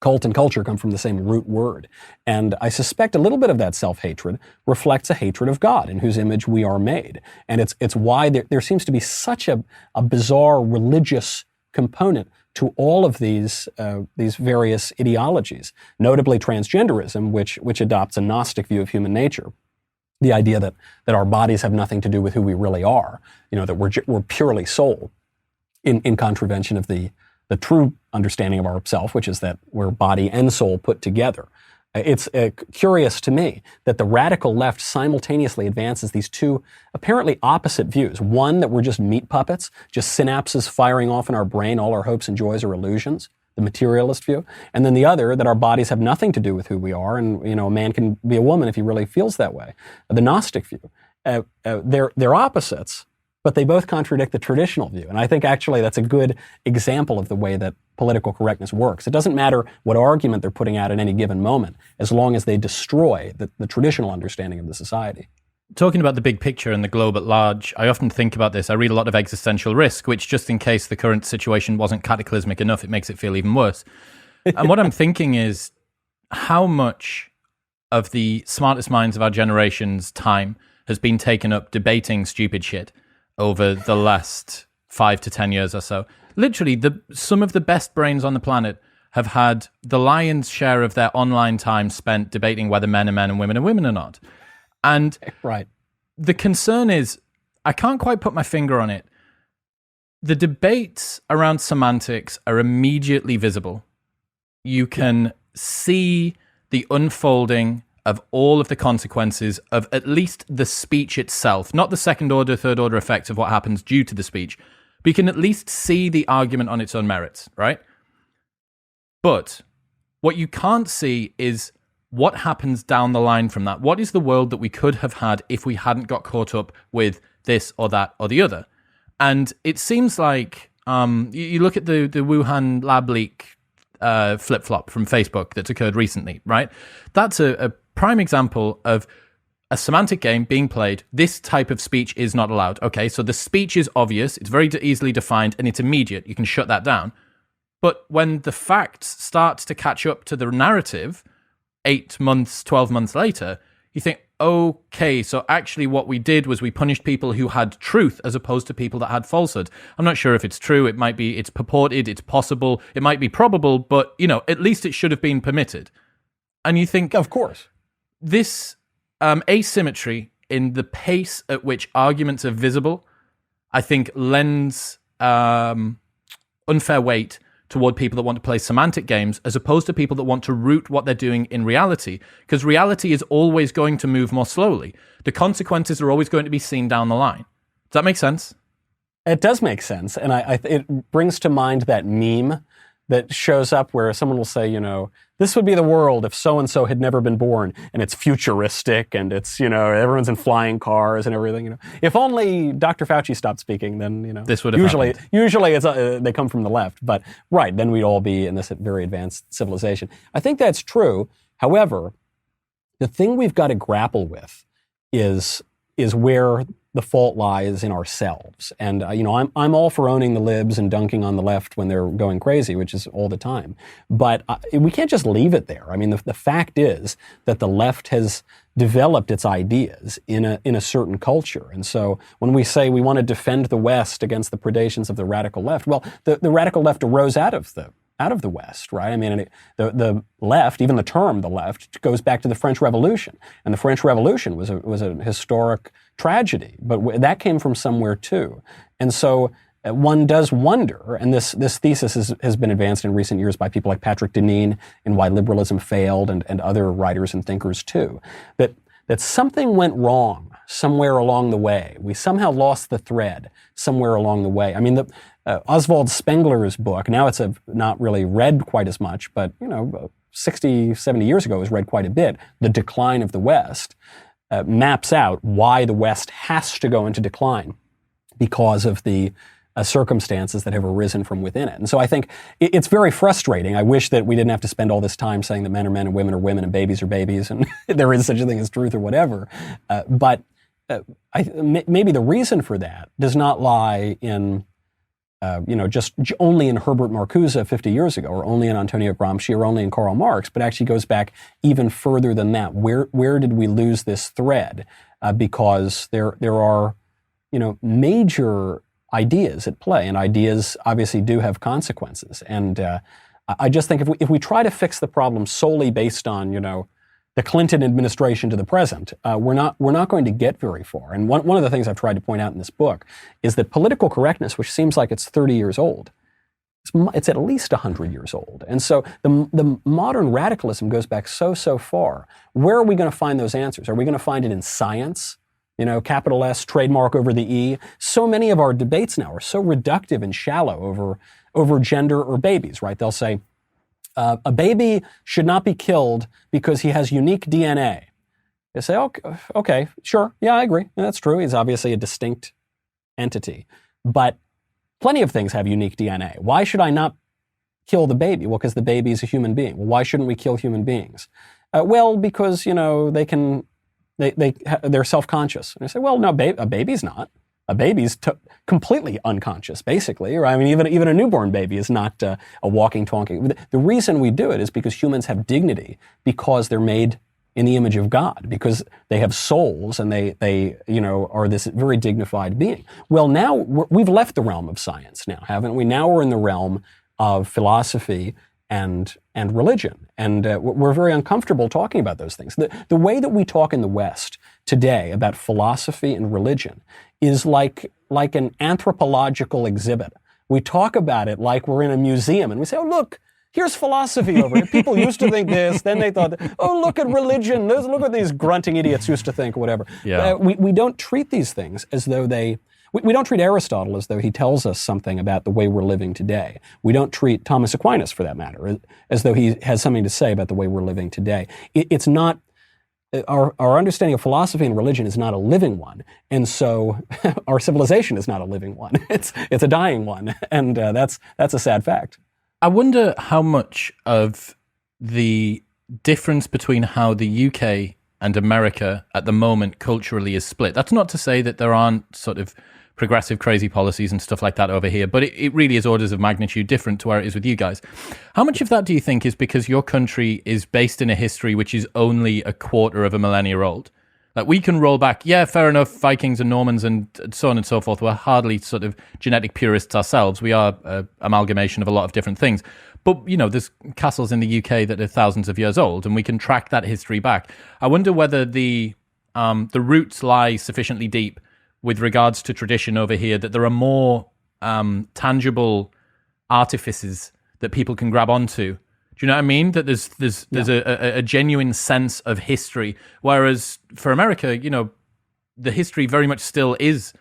Cult and culture come from the same root word. And I suspect a little bit of that self-hatred reflects a hatred of God, in whose image we are made. And it's why there seems to be such a bizarre religious component to all of these various ideologies, notably transgenderism, which adopts a Gnostic view of human nature. The idea that our bodies have nothing to do with who we really are, that we're purely soul, in contravention of the true understanding of ourself, which is that we're body and soul put together. It's curious to me that the radical left simultaneously advances these two apparently opposite views. One, that we're just meat puppets, just synapses firing off in our brain, all our hopes and joys are illusions, the materialist view. And then the other, that our bodies have nothing to do with who we are, and a man can be a woman if he really feels that way, the Gnostic view. They're opposites, but they both contradict the traditional view. And I think actually that's a good example of the way that political correctness works. It doesn't matter what argument they're putting out at any given moment, as long as they destroy the traditional understanding of the society.
Talking about the big picture and the globe at large, I often think about this. I read a lot of Existential Risk, which, just in case the current situation wasn't cataclysmic enough, it makes it feel even worse. And what I'm thinking is how much of the smartest minds of our generation's time has been taken up debating stupid shit over the last 5 to 10 years or so. Literally, some of the best brains on the planet have had the lion's share of their online time spent debating whether men are men and women are women or not. And
right.
The concern is, I can't quite put my finger on it. The debates around semantics are immediately visible. You can see the unfolding of all of the consequences of at least the speech itself, not the second order, third order effects of what happens due to the speech. But you can at least see the argument on its own merits, right? But what you can't see is what happens down the line from that. What is the world that we could have had if we hadn't got caught up with this or that or the other? And it seems like you look at the Wuhan lab leak flip-flop from Facebook that's occurred recently, right? That's a prime example of a semantic game being played. This type of speech is not allowed. Okay, so the speech is obvious, it's very easily defined, and it's immediate. You can shut that down. But when the facts start to catch up to the narrative 8 months, 12 months later, you think, okay, so actually what we did was we punished people who had truth as opposed to people that had falsehood. I'm not sure if it's true. It might be, it's purported, it's possible, it might be probable, but, at least it should have been permitted. And you think,
of course,
this asymmetry in the pace at which arguments are visible, I think lends unfair weight toward people that want to play semantic games as opposed to people that want to root what they're doing in reality, because reality is always going to move more slowly. The consequences are always going to be seen down the line. Does that make sense?
It does make sense. And it brings to mind that meme that shows up where someone will say, this would be the world if so-and-so had never been born, and it's futuristic, and it's, everyone's in flying cars and everything, If only Dr. Fauci stopped speaking, then,
this would have happened.
Usually it's, they come from the left, but right, then we'd all be in this very advanced civilization. I think that's true. However, the thing we've got to grapple with is where the fault lies in ourselves. And, I'm all for owning the libs and dunking on the left when they're going crazy, which is all the time. But we can't just leave it there. I mean, the fact is that the left has developed its ideas in a certain culture. And so when we say we want to defend the West against the predations of the radical left, well, the radical left arose out of the West, right? I mean, the left, even the term the left, goes back to the French Revolution. And the French Revolution was a historic tragedy, but that came from somewhere too. And so one does wonder, and this thesis has been advanced in recent years by people like Patrick Deneen in Why Liberalism Failed and other writers and thinkers too, that something went wrong somewhere along the way. We somehow lost the thread somewhere along the way. I mean, Oswald Spengler's book, now it's not really read quite as much, but 60, 70 years ago it was read quite a bit, The Decline of the West, maps out why the West has to go into decline because of the circumstances that have arisen from within it. And so I think it's very frustrating. I wish that we didn't have to spend all this time saying that men are men and women are women and babies are babies and there is such a thing as truth or whatever. But maybe the reason for that does not lie in just only in Herbert Marcuse 50 years ago, or only in Antonio Gramsci, or only in Karl Marx, but actually goes back even further than that. Where did we lose this thread? Because there are, major ideas at play, and ideas obviously do have consequences. And I just think if we try to fix the problem solely based on, the Clinton administration to the present, we're not going to get very far. And one of the things I've tried to point out in this book is that political correctness, which seems like it's 30 years old, it's at least 100 years old. And so the modern radicalism goes back so far. Where are we going to find those answers? Are we going to find it in science? Capital S, trademark over the E. So many of our debates now are so reductive and shallow over gender or babies, right? They'll say, a baby should not be killed because he has unique DNA. They say, okay, sure, yeah, I agree. That's true. He's obviously a distinct entity. But plenty of things have unique DNA. Why should I not kill the baby? Well, because the baby is a human being. Well, why shouldn't we kill human beings? Because, they're self-conscious. And I say, well, no, a baby's not. A baby's completely unconscious, basically. Or, even a newborn baby is not a walking, talking. The reason we do it is because humans have dignity, because they're made in the image of God, because they have souls and they are this very dignified being. Well, now we've left the realm of science now, haven't we? Now we're in the realm of philosophy and religion. And we're very uncomfortable talking about those things. The way that we talk in the West today about philosophy and religion is like an anthropological exhibit. We talk about it like we're in a museum, and we say, oh, look, here's philosophy over here. People used to think this, then they thought, oh, look at religion. Look what these grunting idiots used to think, whatever. Yeah. We don't treat these things as though we don't treat Aristotle as though he tells us something about the way we're living today. We don't treat Thomas Aquinas, for that matter, as though he has something to say about the way we're living today. It's not, our understanding of philosophy and religion is not a living one. And so our civilization is not a living one. It's a dying one. And that's a sad fact.
I wonder how much of the difference between how the UK and America at the moment culturally is split. That's not to say that there aren't sort of progressive, crazy policies and stuff like that over here, but it really is orders of magnitude different to where it is with you guys. How much of that do you think is because your country is based in a history which is only a quarter of a millennia old? Like, we can roll back, yeah, fair enough, Vikings and Normans and so on and so forth. We're hardly sort of genetic purists ourselves. We are an amalgamation of a lot of different things. But, there's castles in the UK that are thousands of years old, and we can track that history back. I wonder whether the roots lie sufficiently deep with regards to tradition over here, that there are more tangible artifices that people can grab onto. Do you know what I mean? That there's a genuine sense of history. Whereas for America, the history very much still is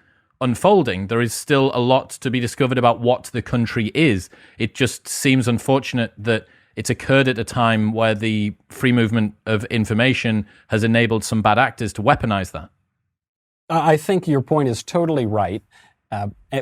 unfolding. There is still a lot to be discovered about what the country is. It just seems unfortunate that it's occurred at a time where the free movement of information has enabled some bad actors to weaponize that.
I think your point is totally right.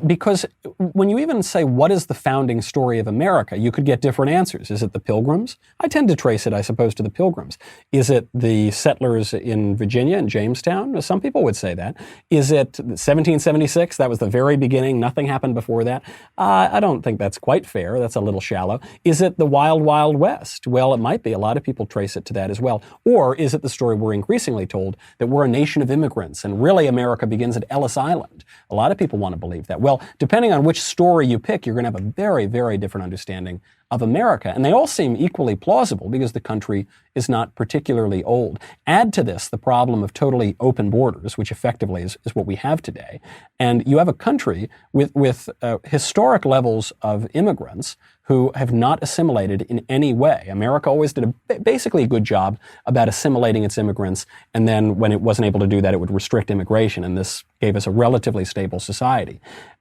Because when you even say, what is the founding story of America, you could get different answers. Is it the Pilgrims? I tend to trace it, I suppose, to the Pilgrims. Is it the settlers in Virginia and Jamestown? Some people would say that. Is it 1776? That was the very beginning. Nothing happened before that. I don't think that's quite fair. That's a little shallow. Is it the Wild, Wild West? Well, it might be. A lot of people trace it to that as well. Or is it the story we're increasingly told that we're a nation of immigrants and really America begins at Ellis Island? A lot of people want to believe that. Well, depending on which story you pick, you're going to have a very, very different understanding of America. And they all seem equally plausible because the country is not particularly old. Add to this the problem of totally open borders, which effectively is what we have today. And you have a country with historic levels of immigrants who have not assimilated in any way. America always did basically a good job about assimilating its immigrants, and then when it wasn't able to do that, it would restrict immigration, and this gave us a relatively stable society.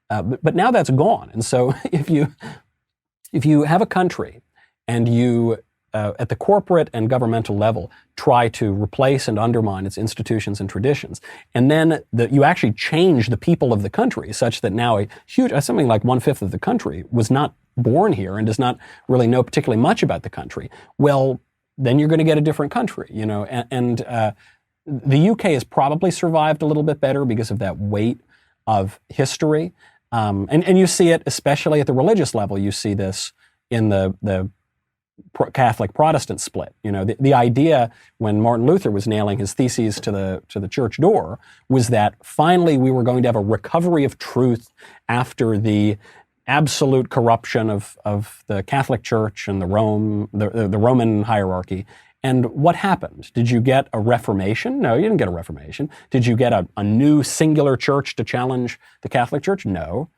But now that's gone, and so if you have a country and you, at the corporate and governmental level, try to replace and undermine its institutions and traditions, and then you actually change the people of the country such that now something like 1/5 of the country was not born here and does not really know particularly much about the country, well, then you're going to get a different country, and the UK has probably survived a little bit better because of that weight of history. And you see it, especially at the religious level, you see this in the Catholic Protestant split. You know, the idea when Martin Luther was nailing his theses to the church door was that finally we were going to have a recovery of truth after the absolute corruption of the Catholic Church and the Roman hierarchy. And what happened? Did you get a reformation? No, you didn't get a reformation. Did you get a new singular church to challenge the Catholic Church? No.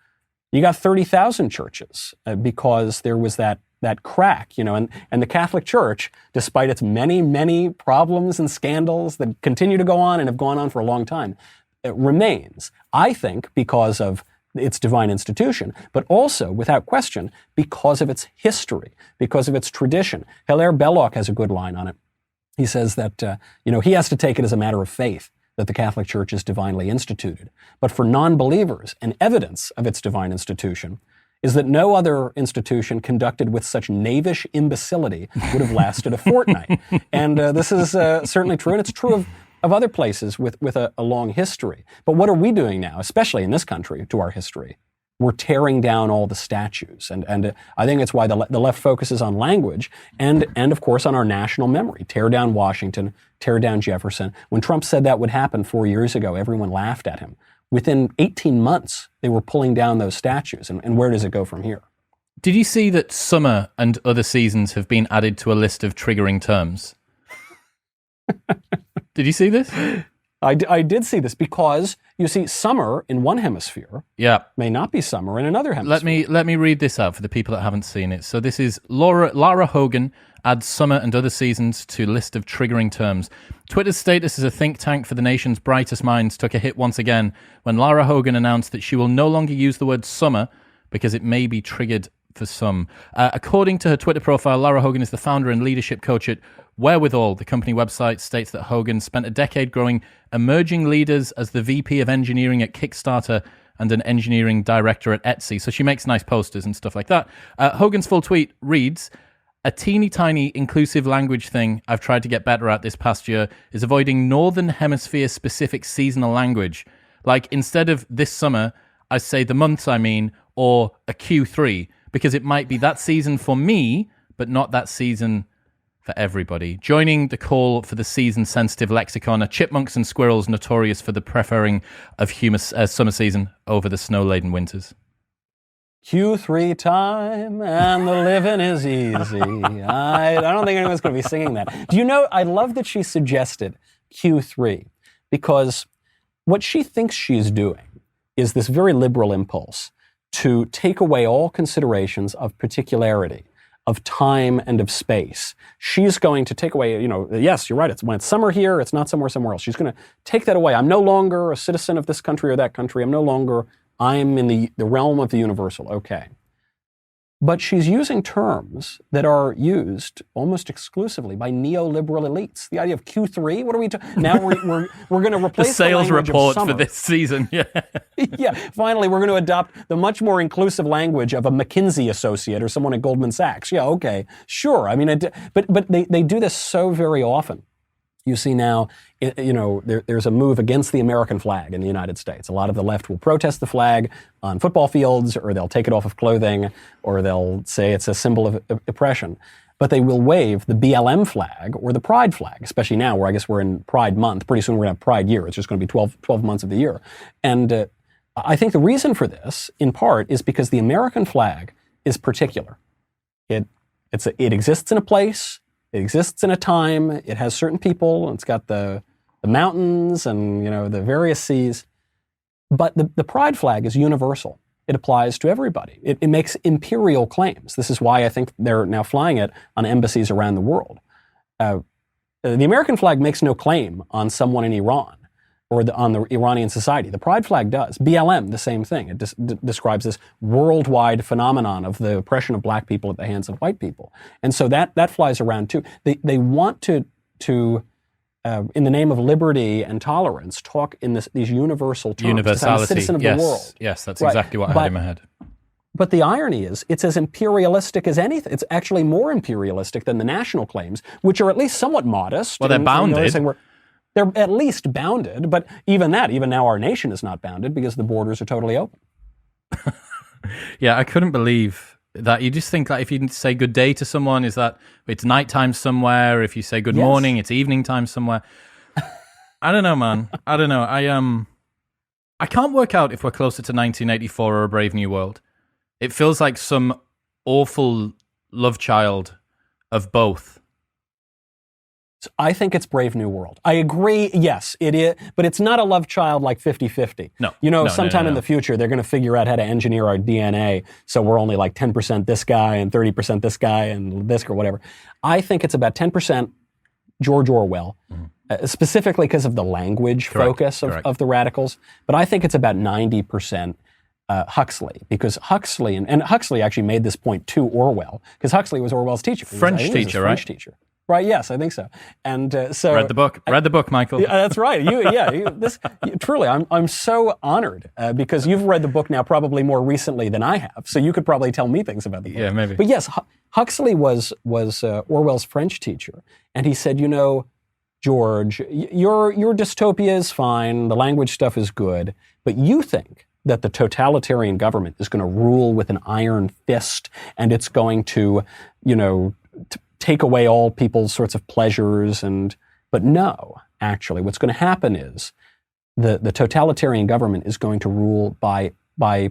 You got 30,000 churches because there was that crack, you know, and the Catholic Church, despite its many, many problems and scandals that continue to go on and have gone on for a long time, it remains, I think, because of its divine institution, but also, without question, because of its history, because of its tradition. Hilaire Belloc has a good line on it. He says that, he has to take it as a matter of faith that the Catholic Church is divinely instituted. But for non-believers, an evidence of its divine institution is that no other institution conducted with such knavish imbecility would have lasted a fortnight. And this is certainly true, and it's true of other places with a long history. But what are we doing now, especially in this country, to our history? We're tearing down all the statues. And I think it's why the left focuses on language and of course, on our national memory. Tear down Washington, tear down Jefferson. When Trump said that would happen 4 years ago, everyone laughed at him. Within 18 months, they were pulling down those statues. And where does it go from here?
Did you see that summer and other seasons have been added to a list of triggering terms? Did you see this?
I did see this because, you see, summer in one hemisphere may not be summer in another hemisphere.
Let me read this out for the people that haven't seen it. So this is Lara Hogan adds summer and other seasons to list of triggering terms. Twitter's status as a think tank for the nation's brightest minds took a hit once again when Lara Hogan announced that she will no longer use the word summer because it may be triggered for some. According to her Twitter profile, Lara Hogan is the founder and leadership coach at Wherewithal. The company website states that Hogan spent a decade growing emerging leaders as the VP of engineering at Kickstarter and an engineering director at Etsy. So she makes nice posters and stuff like that. Hogan's full tweet reads, "A teeny tiny inclusive language thing I've tried to get better at this past year is avoiding Northern Hemisphere specific seasonal language. Like instead of this summer, I say the months I mean, or a Q3, because it might be that season for me, but not that season for everybody." Joining the call for the season-sensitive lexicon are chipmunks and squirrels notorious for the preferring of summer season over the snow-laden winters.
Q3 time and the living is easy. I don't think anyone's going to be singing that. Do you know, I love that she suggested Q3 because what she thinks she's doing is this very liberal impulse to take away all considerations of particularity, of time and of space. She's going to take away, yes, you're right, when it's summer here, it's not somewhere else. She's going to take that away. I'm no longer a citizen of this country or that country. I'm in the realm of the universal. Okay. But she's using terms that are used almost exclusively by neoliberal elites. The idea of Q3, what are we talking? Now we're going to replace
the sales
the
report for this season. Yeah.
Yeah. Finally, we're going to adopt the much more inclusive language of a McKinsey associate or someone at Goldman Sachs. Yeah. Okay. Sure. I mean, but they do this so very often. You see now, there's a move against the American flag in the United States. A lot of the left will protest the flag on football fields, or they'll take it off of clothing, or they'll say it's a symbol of oppression. But they will wave the BLM flag or the Pride flag, especially now where I guess we're in Pride month. Pretty soon we're going to have Pride year. It's just going to be 12 months of the year. And I think the reason for this, in part, is because the American flag is particular. It exists in a place. It exists in a time. It has certain people. It's got the mountains and the various seas. But the pride flag is universal. It applies to everybody. It makes imperial claims. This is why I think they're now flying it on embassies around the world. The American flag makes no claim on someone in Iran or on the Iranian society. The pride flag does. BLM, the same thing. It describes this worldwide phenomenon of the oppression of black people at the hands of white people. And so that flies around too. They want to in the name of liberty and tolerance, talk in these universal terms.
Universality.
I'm a citizen of the world.
Yes, that's exactly what I had in my head.
But the irony is, it's as imperialistic as anything. It's actually more imperialistic than the national claims, which are at least somewhat modest.
Well, they're bounded.
They're at least bounded, but even now our nation is not bounded because the borders are totally open.
Yeah, I couldn't believe that. You just think that if you say good day to someone, is that it's nighttime somewhere? If you say good morning, it's evening time somewhere. I don't know, man. I don't know. I can't work out if we're closer to 1984 or A Brave New World. It feels like some awful love child of both.
I think it's Brave New World. I agree, yes, it is, but it's not a love child like 50-50.
No.
Sometime in the future, they're going to figure out how to engineer our DNA so we're only like 10% this guy and 30% this guy and this or whatever. I think it's about 10% George Orwell, specifically because of the language focus of the radicals, but I think it's about 90% Huxley, because Huxley, and Huxley actually made this point to Orwell, because Huxley was Orwell's teacher.
French teacher.
Right, yes, I think so. And so
read the book, Michael.
Yeah, that's right. Truly, I'm so honored because you've read the book now probably more recently than I have, so you could probably tell me things about the book.
Yeah, maybe.
But yes, Huxley was Orwell's French teacher, and he said, George, your dystopia is fine, the language stuff is good, but you think that the totalitarian government is going to rule with an iron fist, and it's going to, take away all people's sorts of pleasures, but no, actually, what's going to happen is the totalitarian government is going to rule by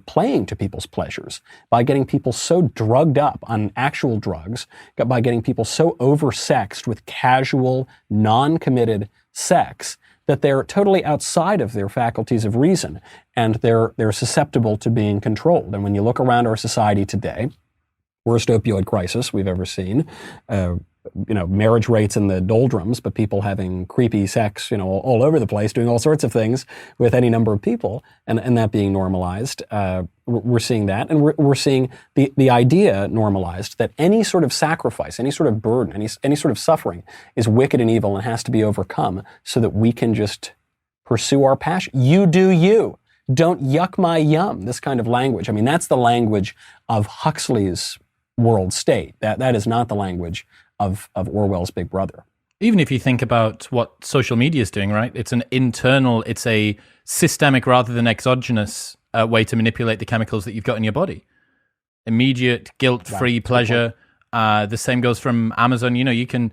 playing to people's pleasures, by getting people so drugged up on actual drugs, by getting people so oversexed with casual, non-committed sex that they're totally outside of their faculties of reason, and they're susceptible to being controlled. And when you look around our society today, worst opioid crisis we've ever seen, marriage rates in the doldrums, but people having creepy sex, all over the place, doing all sorts of things with any number of people, and that being normalized. We're seeing that, and we're seeing the idea normalized that any sort of sacrifice, any sort of burden, any sort of suffering is wicked and evil and has to be overcome so that we can just pursue our passion. You do you. Don't yuck my yum. This kind of language. I mean, that's the language of Huxley's world state. That is not the language of Orwell's Big Brother.
Even if you think about what social media is doing, right? It's it's a systemic rather than exogenous way to manipulate the chemicals that you've got in your body. Immediate, guilt-free pleasure. The same goes from Amazon. You can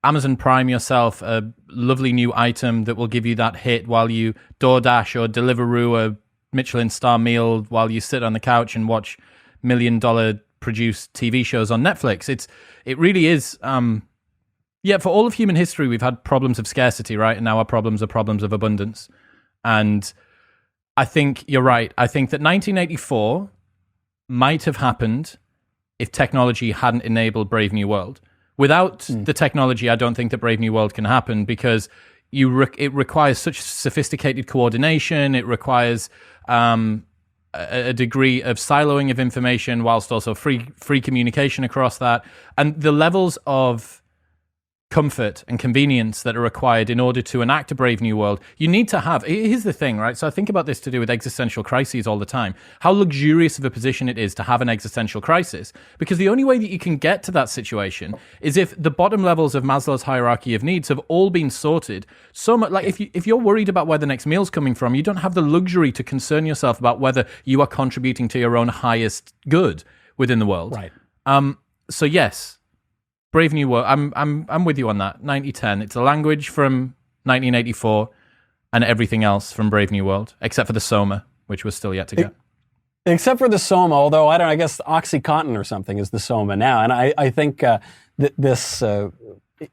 Amazon Prime yourself a lovely new item that will give you that hit while you DoorDash or Deliveroo a Michelin star meal while you sit on the couch and watch $1 million produced TV shows on Netflix. It really is. For all of human history, we've had problems of scarcity, right? And now our problems are problems of abundance. And I think you're right. I think that 1984 might have happened if technology hadn't enabled Brave New World. Without the technology, I don't think that Brave New World can happen because it requires such sophisticated coordination. It requires a degree of siloing of information whilst also free communication across that. And the levels of comfort and convenience that are required in order to enact a Brave New World, you need to have. Here's the thing, right? So I think about this to do with existential crises all the time. How luxurious of a position it is to have an existential crisis, because the only way that you can get to that situation is if the bottom levels of Maslow's hierarchy of needs have all been sorted. So much, like if you're worried about where the next meal's coming from, you don't have the luxury to concern yourself about whether you are contributing to your own highest good within the world.
Right.
So yes. Brave New World. I'm with you on that. 9010. It's a language from 1984, and everything else from Brave New World, except for the Soma, which was still yet to get.
Except for the Soma, although I guess OxyContin or something is the Soma now, and I think this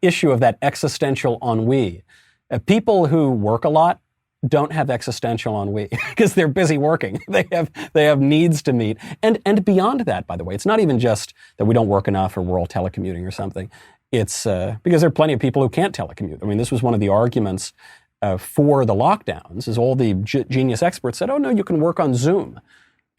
issue of that existential ennui. People who work a lot don't have existential ennui because they're busy working. They have needs to meet. And beyond that, by the way, it's not even just that we don't work enough or we're all telecommuting or something. It's because there are plenty of people who can't telecommute. I mean, this was one of the arguments for the lockdowns is all the genius experts said, oh, no, you can work on Zoom.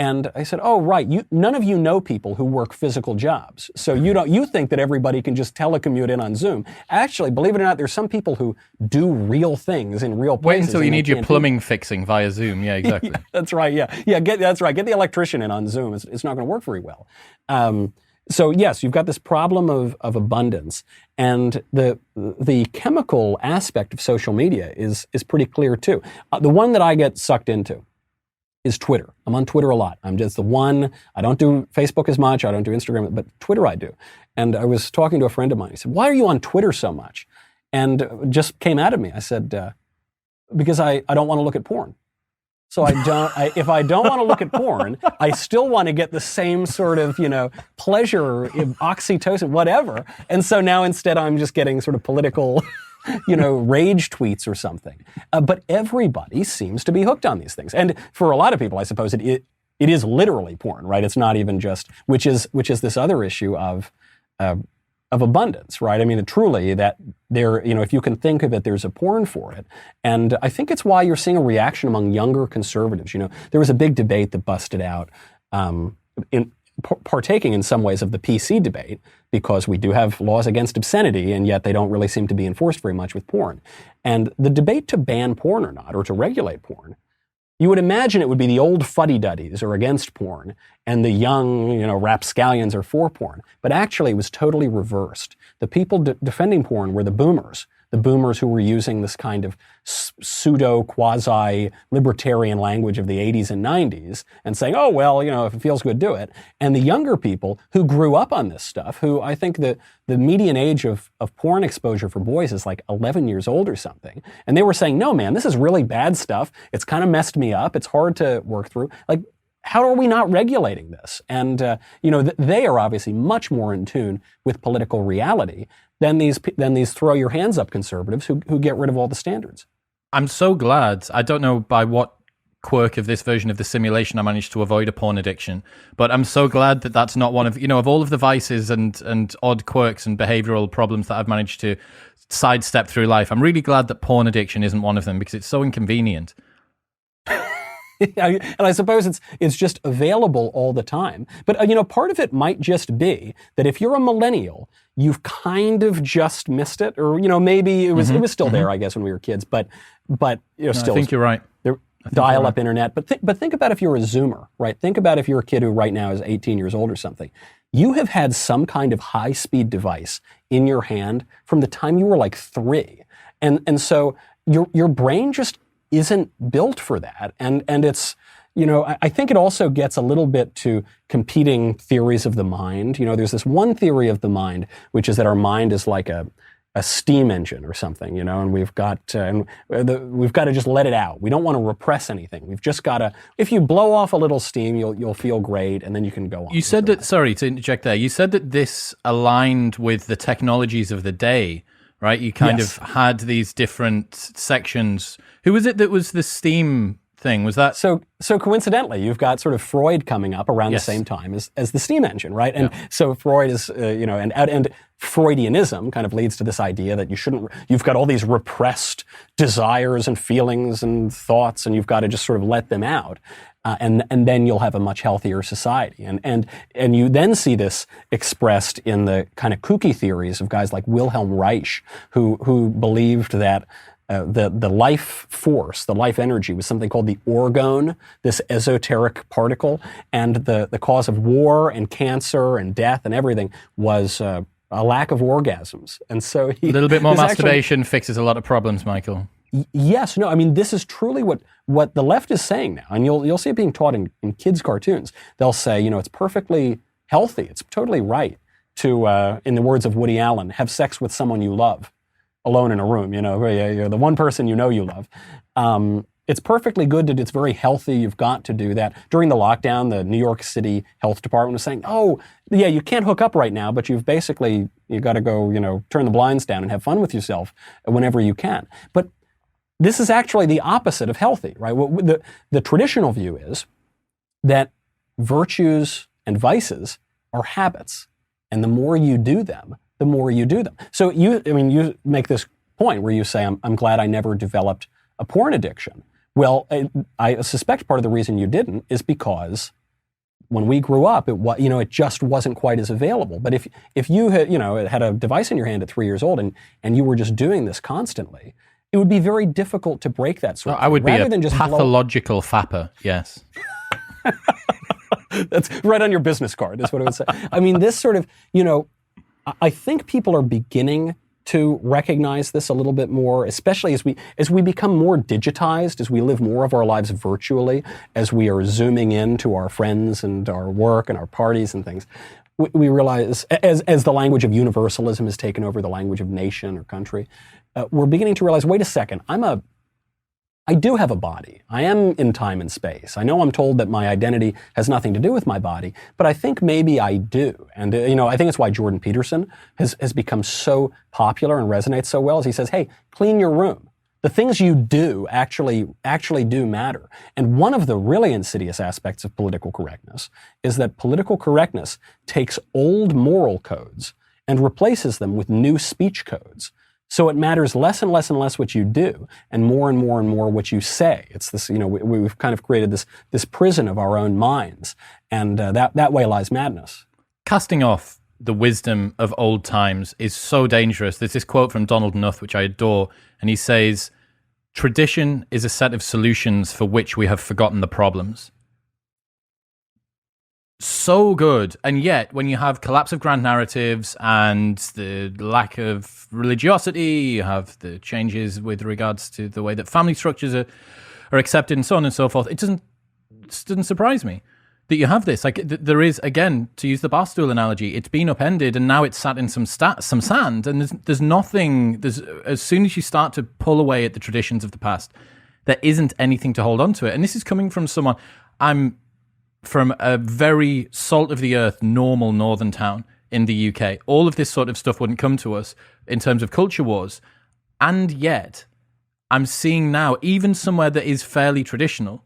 And I said, oh, right, none of you know people who work physical jobs. So you think that everybody can just telecommute in on Zoom. Actually, believe it or not, there's some people who do real things in real places.
Wait until you need your plumbing fixing via Zoom. Yeah, exactly.
Yeah, that's right, yeah. That's right. Get the electrician in on Zoom. It's not going to work very well. So yes, you've got this problem of abundance. And the chemical aspect of social media is pretty clear too. The one that I get sucked into is Twitter. I'm on Twitter a lot. I'm just the one. I don't do Facebook as much. I don't do Instagram, but Twitter I do. And I was talking to a friend of mine. He said, "Why are you on Twitter so much?" And just came out of me. I said, because I don't want to look at porn. So if I don't want to look at porn, I still want to get the same sort of, pleasure, oxytocin, whatever. And so now instead I'm just getting sort of political, rage tweets or something. But everybody seems to be hooked on these things. And for a lot of people, I suppose it is literally porn, right? It's not even just, which is this other issue of abundance, right? I mean, truly that there, if you can think of it, there's a porn for it. And I think it's why you're seeing a reaction among younger conservatives. There was a big debate that busted out partaking in some ways of the PC debate, because we do have laws against obscenity, and yet they don't really seem to be enforced very much with porn. And the debate to ban porn or not, or to regulate porn, you would imagine it would be the old fuddy-duddies are against porn, and the young, rapscallions are for porn. But actually, it was totally reversed. The people defending porn were the boomers who were using this kind of pseudo-quasi-libertarian language of the 80s and 90s and saying, oh, well, if it feels good, do it. And the younger people who grew up on this stuff, who I think the median age of porn exposure for boys is like 11 years old or something. And they were saying, no, man, this is really bad stuff. It's kind of messed me up. It's hard to work through. Like, how are we not regulating this? And, they are obviously much more in tune with political reality than these throw your hands up conservatives who get rid of all the standards.
I'm so glad. I don't know by what quirk of this version of the simulation I managed to avoid a porn addiction, but I'm so glad that that's not one of all of the vices and odd quirks and behavioral problems that I've managed to sidestep through life. I'm really glad that porn addiction isn't one of them, because it's so inconvenient.
And I suppose it's just available all the time. But, part of it might just be that if you're a millennial, you've kind of just missed it. Or, maybe it was still there, I guess, when we were kids. But still.
I think you're right.
Dial-up internet. But think about if you're a Zoomer, right? Think about if you're a kid who right now is 18 years old or something. You have had some kind of high-speed device in your hand from the time you were like 3. And so your brain just isn't built for that. And it's, I think it also gets a little bit to competing theories of the mind. There's this one theory of the mind, which is that our mind is like a steam engine or something, and we've got to just let it out. We don't want to repress anything. We've just got to, if you blow off a little steam, you'll feel great, and then you can go on.
You said that, sorry to interject there, you said that this aligned with the technologies of the day, right? You kind of had these different sections. Who was it that was the steam thing? Was that
so coincidentally, you've got sort of Freud coming up around the same time as the steam engine, right? And so Freud is, and Freudianism kind of leads to this idea that you've got all these repressed desires and feelings and thoughts, and you've got to just sort of let them out. And then you'll have a much healthier society. And you then see this expressed in the kind of kooky theories of guys like Wilhelm Reich, who believed that the life force, the life energy, was something called the orgone, this esoteric particle, and the cause of war and cancer and death and everything was a lack of orgasms. And so
a little bit more masturbation fixes a lot of problems, Michael.
Yes, no, I mean, this is truly what the left is saying now, and you'll see it being taught in kids' cartoons. They'll say, it's perfectly healthy, it's totally right to, in the words of Woody Allen, have sex with someone you love, alone in a room, you're the one person you love. It's perfectly good, it's very healthy, you've got to do that. During the lockdown, the New York City Health Department was saying, oh, yeah, you can't hook up right now, but you've got to go, turn the blinds down and have fun with yourself whenever you can. But this is actually the opposite of healthy, right? The traditional view is that virtues and vices are habits, and the more you do them, the more you do them. So you make this point where you say, I'm glad I never developed a porn addiction. Well, I suspect part of the reason you didn't is because when we grew up, it just wasn't quite as available. But if you had a device in your hand at 3 years old and you were just doing this constantly, it would be very difficult to break that sort of thing.
I would be a pathological fapper, yes.
That's right on your business card, is what I would say. I mean, this sort of, I think people are beginning to recognize this a little bit more, especially as we become more digitized, as we live more of our lives virtually, as we are zooming in to our friends and our work and our parties and things. We realize, as the language of universalism has taken over the language of nation or country, we're beginning to realize, wait a second, I do have a body. I am in time and space. I know I'm told that my identity has nothing to do with my body, but I think maybe I do. And, I think it's why Jordan Peterson has become so popular and resonates so well, as he says, hey, clean your room. The things you do actually do matter. And one of the really insidious aspects of political correctness is that political correctness takes old moral codes and replaces them with new speech codes. So it matters less and less and less what you do, and more what you say. It's this, we've kind of created this prison of our own minds, and that way lies madness.
Casting off the wisdom of old times is so dangerous. There's this quote from Donald Knuth, which I adore, and he says, "Tradition is a set of solutions for which we have forgotten the problems." So good. And yet, when you have collapse of grand narratives and the lack of religiosity, you have the changes with regards to the way that family structures are accepted and so on and so forth, it doesn't surprise me that you have this. Like, there is, again, to use the bar stool analogy, it's been upended and now it's sat in some sand, and there's nothing, as soon as you start to pull away at the traditions of the past, there isn't anything to hold on to it. And this is coming from someone, I'm from a very salt-of-the-earth, normal northern town in the UK. All of this sort of stuff wouldn't come to us in terms of culture wars. And yet, I'm seeing now, even somewhere that is fairly traditional,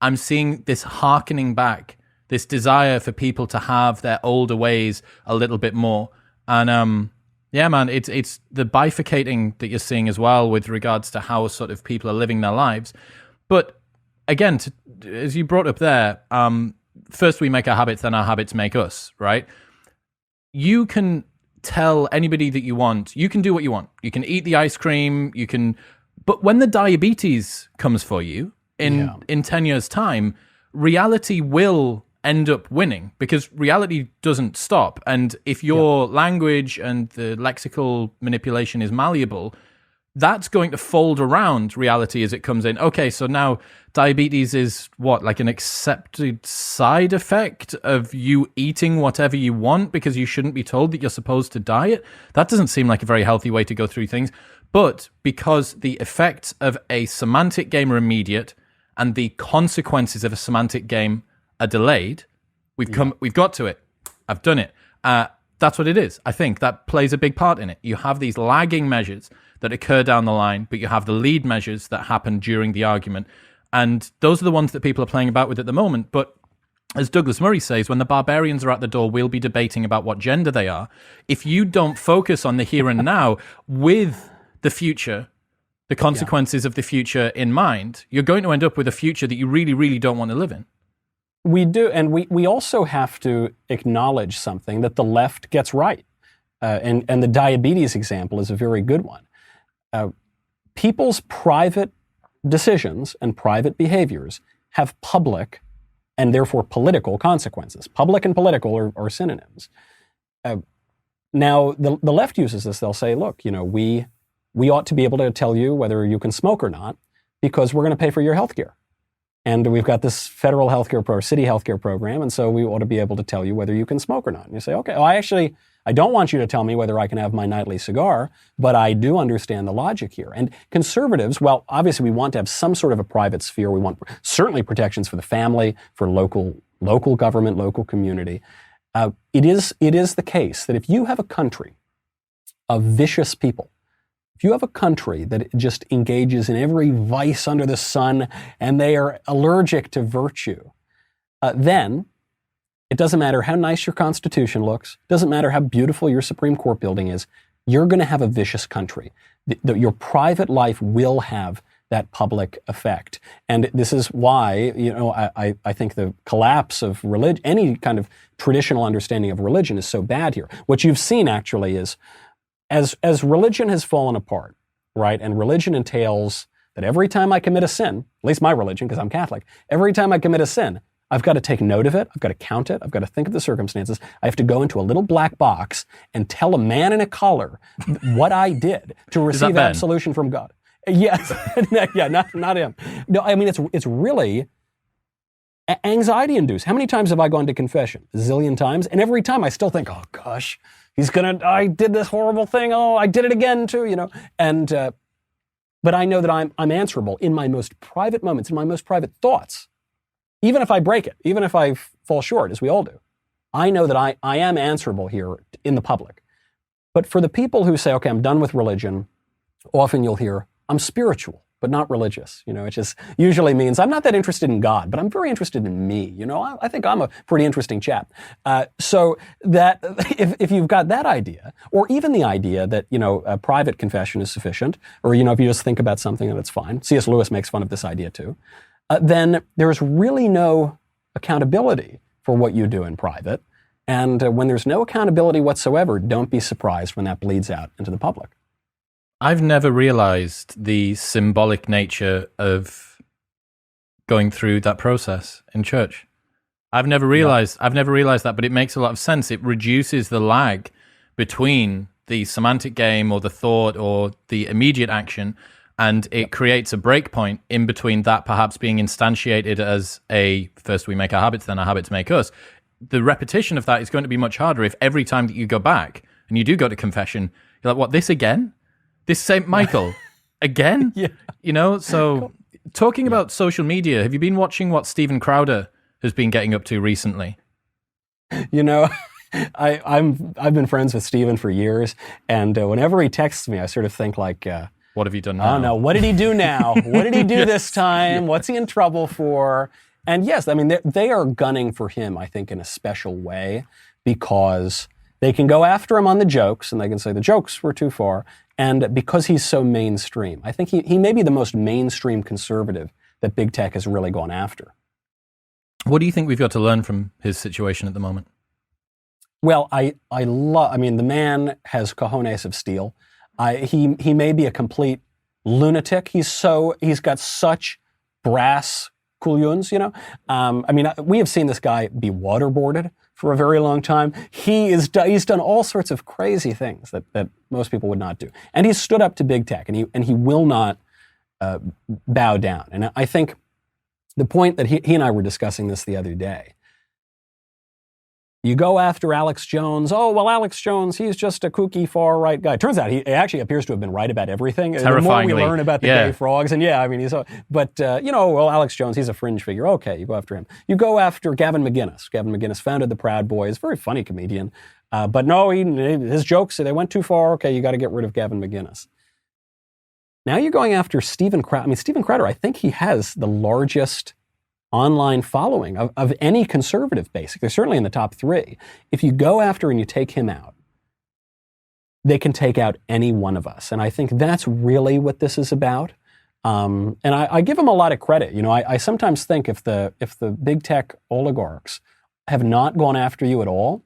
I'm seeing this hearkening back, this desire for people to have their older ways a little bit more. And yeah, man, it's the bifurcating that you're seeing as well with regards to how sort of people are living their lives. But again, as you brought up there, first we make our habits, then our habits make us, right? You can tell anybody that you want, you can do what you want. You can eat the ice cream, but when the diabetes comes for you in 10 years' time, reality will end up winning, because reality doesn't stop. And if your language and the lexical manipulation is malleable, that's going to fold around reality as it comes in. Okay, so now diabetes is what, like an accepted side effect of you eating whatever you want because you shouldn't be told that you're supposed to diet? That doesn't seem like a very healthy way to go through things. But because the effects of a semantic game are immediate and the consequences of a semantic game are delayed, we've got to it. I've done it. That's what it is. I think that plays a big part in it. You have these lagging measures that occur down the line, but you have the lead measures that happen during the argument. And those are the ones that people are playing about with at the moment. But as Douglas Murray says, when the barbarians are at the door, we'll be debating about what gender they are. If you don't focus on the here and now with the future, the consequences of the future in mind, you're going to end up with a future that you really, really don't want to live in.
We do, and we also have to acknowledge something that the left gets right. And the diabetes example is a very good one. People's private decisions and private behaviors have public and therefore political consequences. Public and political are synonyms. Now, the left uses this. They'll say, look, we ought to be able to tell you whether you can smoke or not because we're going to pay for your health care. And we've got this federal healthcare city healthcare program, and so we ought to be able to tell you whether you can smoke or not. And you say, okay, I don't want you to tell me whether I can have my nightly cigar, but I do understand the logic here. And conservatives, well, obviously we want to have some sort of a private sphere. We want certainly protections for the family, for local government, local community. It is the case that if you have a country of vicious people, if you have a country that just engages in every vice under the sun and they are allergic to virtue, then it doesn't matter how nice your Constitution looks, doesn't matter how beautiful your Supreme Court building is, you're going to have a vicious country. Your private life will have that public effect. And this is why, I think the collapse of religion, any kind of traditional understanding of religion is so bad here. What you've seen actually is, as religion has fallen apart, right, and religion entails that every time I commit a sin, at least my religion, because I'm Catholic, every time I commit a sin, I've got to take note of it. I've got to count it. I've got to think of the circumstances. I have to go into a little black box and tell a man in a collar what I did to receive absolution from God. Yes. Yeah, not him. No, I mean, it's really anxiety induced. How many times have I gone to confession? A zillion times. And every time I still think, oh gosh, I did this horrible thing. Oh, I did it again too, And, but I know that I'm answerable in my most private moments, in my most private thoughts. Even if I break it, even if I fall short, as we all do, I know that I am answerable here in the public. But for the people who say, okay, I'm done with religion, often you'll hear, I'm spiritual, but not religious. It just usually means I'm not that interested in God, but I'm very interested in me. I think I'm a pretty interesting chap. So that if you've got that idea, or even the idea that, a private confession is sufficient, or, if you just think about something and it's fine. C.S. Lewis makes fun of this idea too. Then there's really no accountability for what you do in private. And when there's no accountability whatsoever, don't be surprised when that bleeds out into the public.
I've never realized the symbolic nature of going through that process in church. I've never realized that, but it makes a lot of sense. It reduces the lag between the semantic game or the thought or the immediate action, and it creates a breakpoint in between that perhaps being instantiated as first we make our habits, then our habits make us. The repetition of that is going to be much harder if every time that you go back and you do go to confession, you're like, what, this again? This St. Michael again?
Yeah.
So talking about social media, have you been watching what Steven Crowder has been getting up to recently?
I've been friends with Steven for years, and whenever he texts me, I sort of think like,
what have you done now?
Oh no, what did he do now? What did he do this time? What's he in trouble for? And yes, I mean, they are gunning for him, I think, in a special way, because they can go after him on the jokes, and they can say the jokes were too far. And because he's so mainstream, I think he may be the most mainstream conservative that big tech has really gone after.
What do you think we've got to learn from his situation at the moment?
Well, I mean, the man has cojones of steel. He may be a complete lunatic. He's got such brass couillons, I mean, we have seen this guy be waterboarded for a very long time. He's done all sorts of crazy things that most people would not do. And he's stood up to big tech, and he will not bow down. And I think the point that he and I were discussing this the other day, you go after Alex Jones. Oh, well, Alex Jones, he's just a kooky far-right guy. Turns out he actually appears to have been right about everything. The more we learn about the gay frogs, and I mean, well, Alex Jones, he's a fringe figure. Okay, you go after him. You go after Gavin McInnes. Gavin McInnes founded the Proud Boys, very funny comedian. But no, his jokes, they went too far. Okay, you got to get rid of Gavin McInnes. Now you're going after Steven Crowder. I mean, Steven Crowder, I think he has the largest online following of any conservative, basically, certainly in the top 3. If you go after and you take him out, they can take out any one of us. And I think that's really what this is about. And I give him a lot of credit. I sometimes think if the big tech oligarchs have not gone after you at all,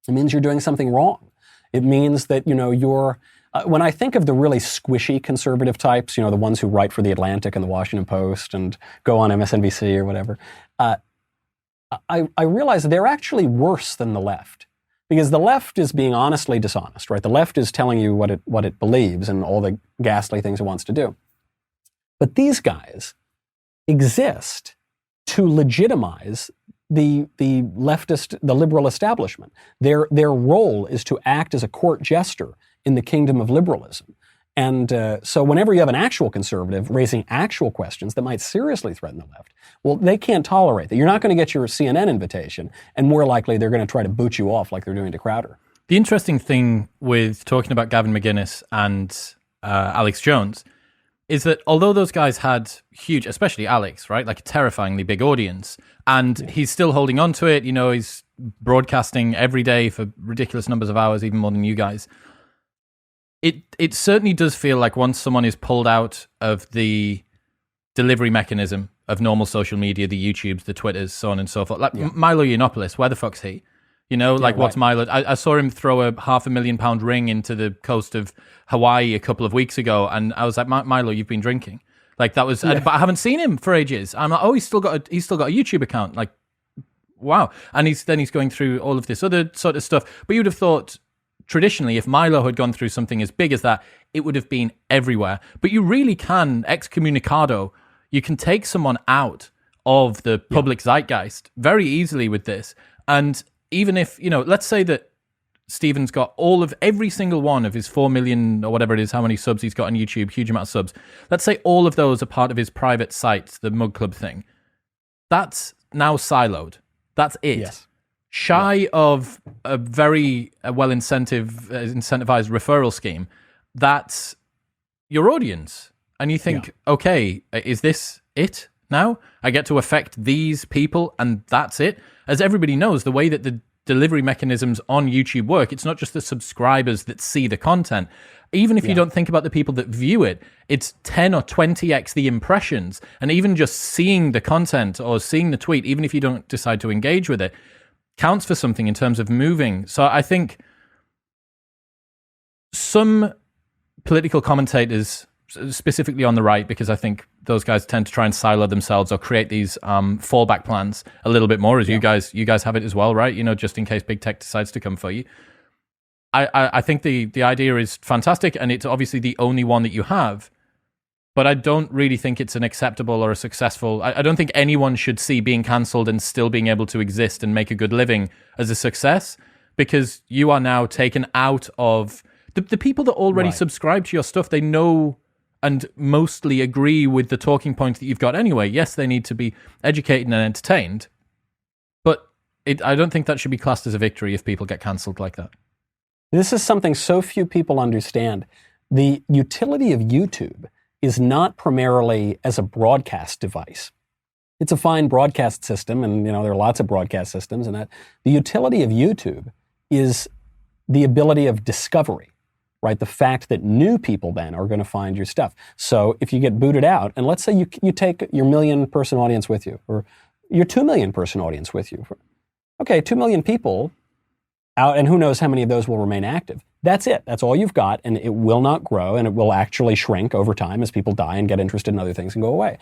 it means you're doing something wrong. It means that, you're... when I think of the really squishy conservative types, the ones who write for The Atlantic and The Washington Post and go on MSNBC or whatever, I realize they're actually worse than the left. Because the left is being honestly dishonest, right? The left is telling you what it believes and all the ghastly things it wants to do. But these guys exist to legitimize the liberal establishment. Their role is to act as a court jester in the kingdom of liberalism. And so whenever you have an actual conservative raising actual questions that might seriously threaten the left, well, they can't tolerate that. You're not going to get your CNN invitation, and more likely they're going to try to boot you off like they're doing to Crowder.
The interesting thing with talking about Gavin McInnes and Alex Jones is that although those guys had huge, especially Alex, right, like a terrifyingly big audience, and he's still holding on to it, he's broadcasting every day for ridiculous numbers of hours, even more than you guys. It certainly does feel like once someone is pulled out of the delivery mechanism of normal social media, the YouTubes, the Twitters, so on and so forth. Like Milo Yiannopoulos, where the fuck's he? What's Milo? I saw him throw a £500,000 ring into the coast of Hawaii a couple of weeks ago, and I was like, Milo, you've been drinking. Like that was, but I haven't seen him for ages. I'm like, oh, he's still got a YouTube account. Like, wow. And he's going through all of this other sort of stuff. But you would have thought, traditionally, if Milo had gone through something as big as that, it would have been everywhere. But you really can, excommunicado, you can take someone out of the public zeitgeist very easily with this. And even if, let's say that Stephen's got every single one of his 4 million or whatever it is, how many subs he's got on YouTube, huge amount of subs. Let's say all of those are part of his private site, the Mug Club thing. That's now siloed. That's it.
Yes.
Shy of a very incentivized referral scheme, that's your audience. And you think, okay, is this it now? I get to affect these people and that's it? As everybody knows, the way that the delivery mechanisms on YouTube work, it's not just the subscribers that see the content. Even if you don't think about the people that view it, it's 10 or 20x the impressions. And even just seeing the content or seeing the tweet, even if you don't decide to engage with it, counts for something in terms of moving. So I think some political commentators, specifically on the right, because I think those guys tend to try and silo themselves or create these fallback plans a little bit more, as you guys have it as well, right? Just in case big tech decides to come for you. I think the idea is fantastic, and it's obviously the only one that you have. But I don't really think it's an acceptable or a successful. I don't think anyone should see being cancelled and still being able to exist and make a good living as a success, because you are now taken out of the people that already subscribe to your stuff. They know and mostly agree with the talking points that you've got anyway. Yes, they need to be educated and entertained, but I don't think that should be classed as a victory if people get cancelled like that.
This is something so few people understand. The utility of YouTube is not primarily as a broadcast device. It's a fine broadcast system, and there are lots of broadcast systems, and that the utility of YouTube is the ability of discovery. Right, the fact that new people then are going to find your stuff. So if you get booted out, and let's say you take your 1 million person audience with you, or your 2 million person audience with you. Okay, 2 million people out, and who knows how many of those will remain active. That's it. That's all you've got, and it will not grow, and it will actually shrink over time as people die and get interested in other things and go away.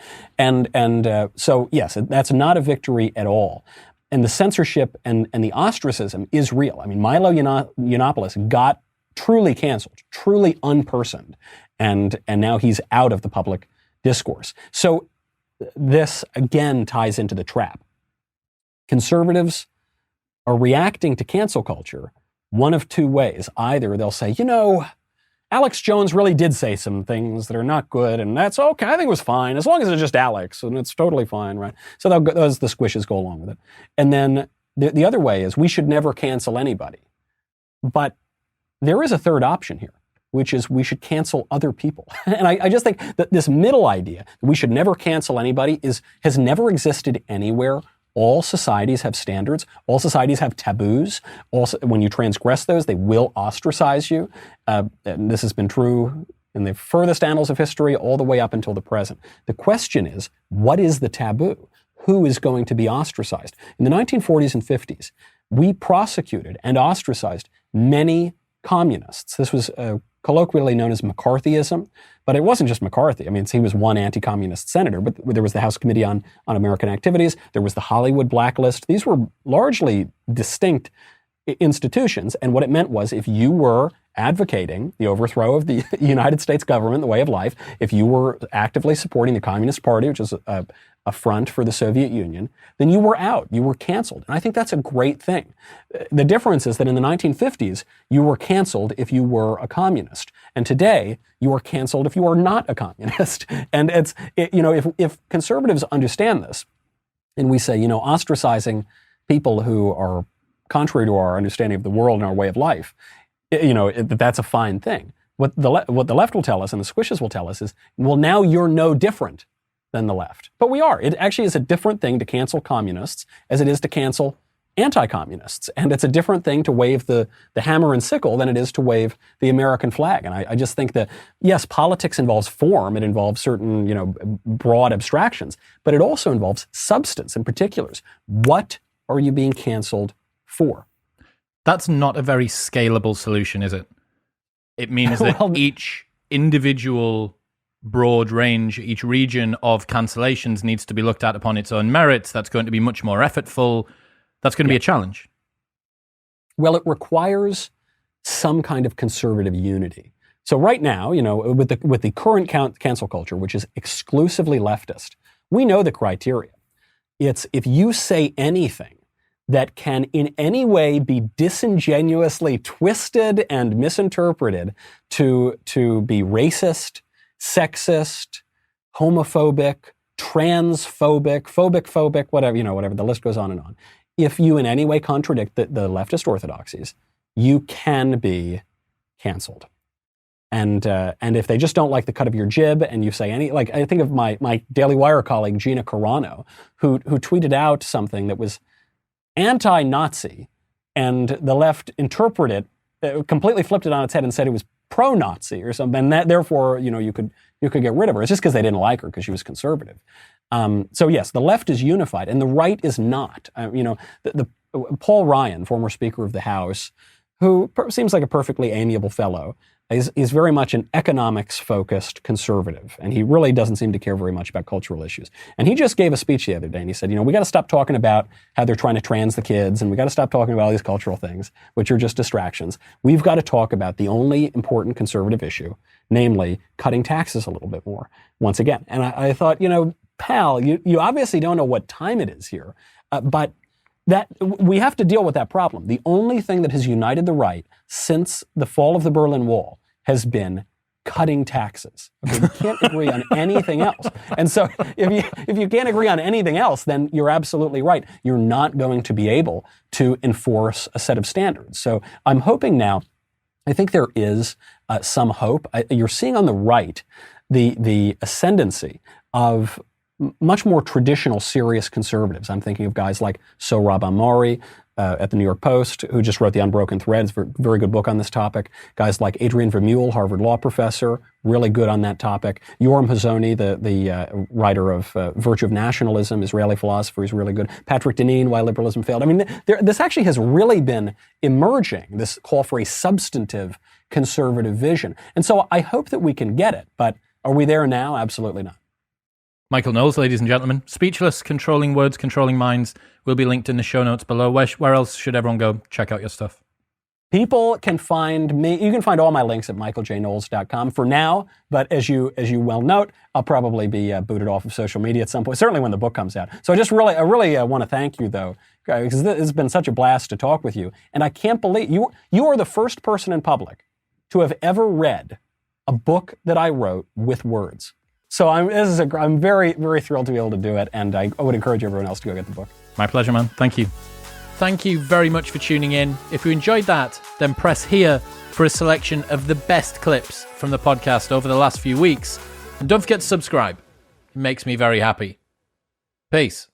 So yes, that's not a victory at all. And the censorship and the ostracism is real. I mean, Milo Yiannopoulos got truly canceled, truly unpersoned, and now he's out of the public discourse. So this again ties into the trap. Conservatives are reacting to cancel culture one of two ways. Either they'll say, Alex Jones really did say some things that are not good, and that's okay. I think it was fine, as long as it's just Alex, and it's totally fine, right? So the squishes go along with it. And then the other way is we should never cancel anybody. But there is a third option here, which is we should cancel other people. And I just think that this middle idea, that we should never cancel anybody, has never existed anywhere. All societies have standards. All societies have taboos. Also, when you transgress those, they will ostracize you. And this has been true in the furthest annals of history all the way up until the present. The question is, what is the taboo? Who is going to be ostracized? In the 1940s and 50s, we prosecuted and ostracized many communists. This was colloquially known as McCarthyism, but it wasn't just McCarthy. I mean, he was one anti-communist senator, but there was the House Committee on American Activities. There was the Hollywood blacklist. These were largely distinct institutions, and what it meant was if you were advocating the overthrow of the United States government, the way of life, if you were actively supporting the Communist Party, which is a front for the Soviet Union, then you were out, you were canceled. And I think that's a great thing. The difference is that in the 1950s, you were canceled if you were a communist. And today, you are canceled if you are not a communist. And if conservatives understand this, and we say, ostracizing people who are contrary to our understanding of the world and our way of life, that's a fine thing. What the left will tell us and the squishes will tell us is, well, now you're no different than the left. But we are. It actually is a different thing to cancel communists as it is to cancel anti-communists. And it's a different thing to wave the hammer and sickle than it is to wave the American flag. And I just think that, yes, politics involves form. It involves certain, broad abstractions. But it also involves substance and particulars. What are you being canceled for?
That's not a very scalable solution, is it? It means that each individual broad range, each region of cancellations needs to be looked at upon its own merits. That's going to be much more effortful. That's going to be a challenge.
Well, it requires some kind of conservative unity. So right now, with the current cancel culture, which is exclusively leftist, we know the criteria. It's if you say anything that can in any way be disingenuously twisted and misinterpreted to be racist, sexist, homophobic, transphobic, phobic, whatever, the list goes on and on. If you in any way contradict the leftist orthodoxies, you can be canceled. And if they just don't like the cut of your jib and you say I think of my Daily Wire colleague, Gina Carano, who tweeted out something that was anti-Nazi, and the left interpreted it, completely flipped it on its head and said it was pro-Nazi or something, and that therefore, you could get rid of her. It's just because they didn't like her because she was conservative. So yes, the left is unified and the right is not. Paul Ryan, former Speaker of the House, who seems like a perfectly amiable fellow, is very much an economics-focused conservative, and he really doesn't seem to care very much about cultural issues. And he just gave a speech the other day, and he said, we got to stop talking about how they're trying to trans the kids, and we got to stop talking about all these cultural things, which are just distractions. We've got to talk about the only important conservative issue, namely cutting taxes a little bit more, once again. And I thought, pal, you obviously don't know what time it is here, but that we have to deal with that problem. The only thing that has united the right since the fall of the Berlin Wall has been cutting taxes. Okay, we can't agree on anything else. And so if you can't agree on anything else, then you're absolutely right. You're not going to be able to enforce a set of standards. So I'm hoping now, I think there is some hope. You're seeing on the right the ascendancy of much more traditional, serious conservatives. I'm thinking of guys like Sohrab Ahmari at the New York Post, who just wrote The Unbroken Thread. It's a very good book on this topic. Guys like Adrian Vermeule, Harvard law professor, really good on that topic. Yoram Hazony, the writer of Virtue of Nationalism, Israeli philosopher, is really good. Patrick Deneen, Why Liberalism Failed. I mean, this actually has really been emerging, this call for a substantive conservative vision. And so I hope that we can get it, but are we there now? Absolutely not.
Michael Knowles, ladies and gentlemen. Speechless, Controlling Words, Controlling Minds will be linked in the show notes below. Where else should everyone go check out your stuff?
People can find me. You can find all my links at michaeljknowles.com for now. But as you well note, I'll probably be booted off of social media at some point, certainly when the book comes out. So I really want to thank you, though, because it's been such a blast to talk with you. And I can't believe you are the first person in public to have ever read a book that I wrote with words. So I'm very, very thrilled to be able to do it, and I would encourage everyone else to go get the book.
My pleasure, man. Thank you. Thank you very much for tuning in. If you enjoyed that, then press here for a selection of the best clips from the podcast over the last few weeks. And don't forget to subscribe. It makes me very happy. Peace.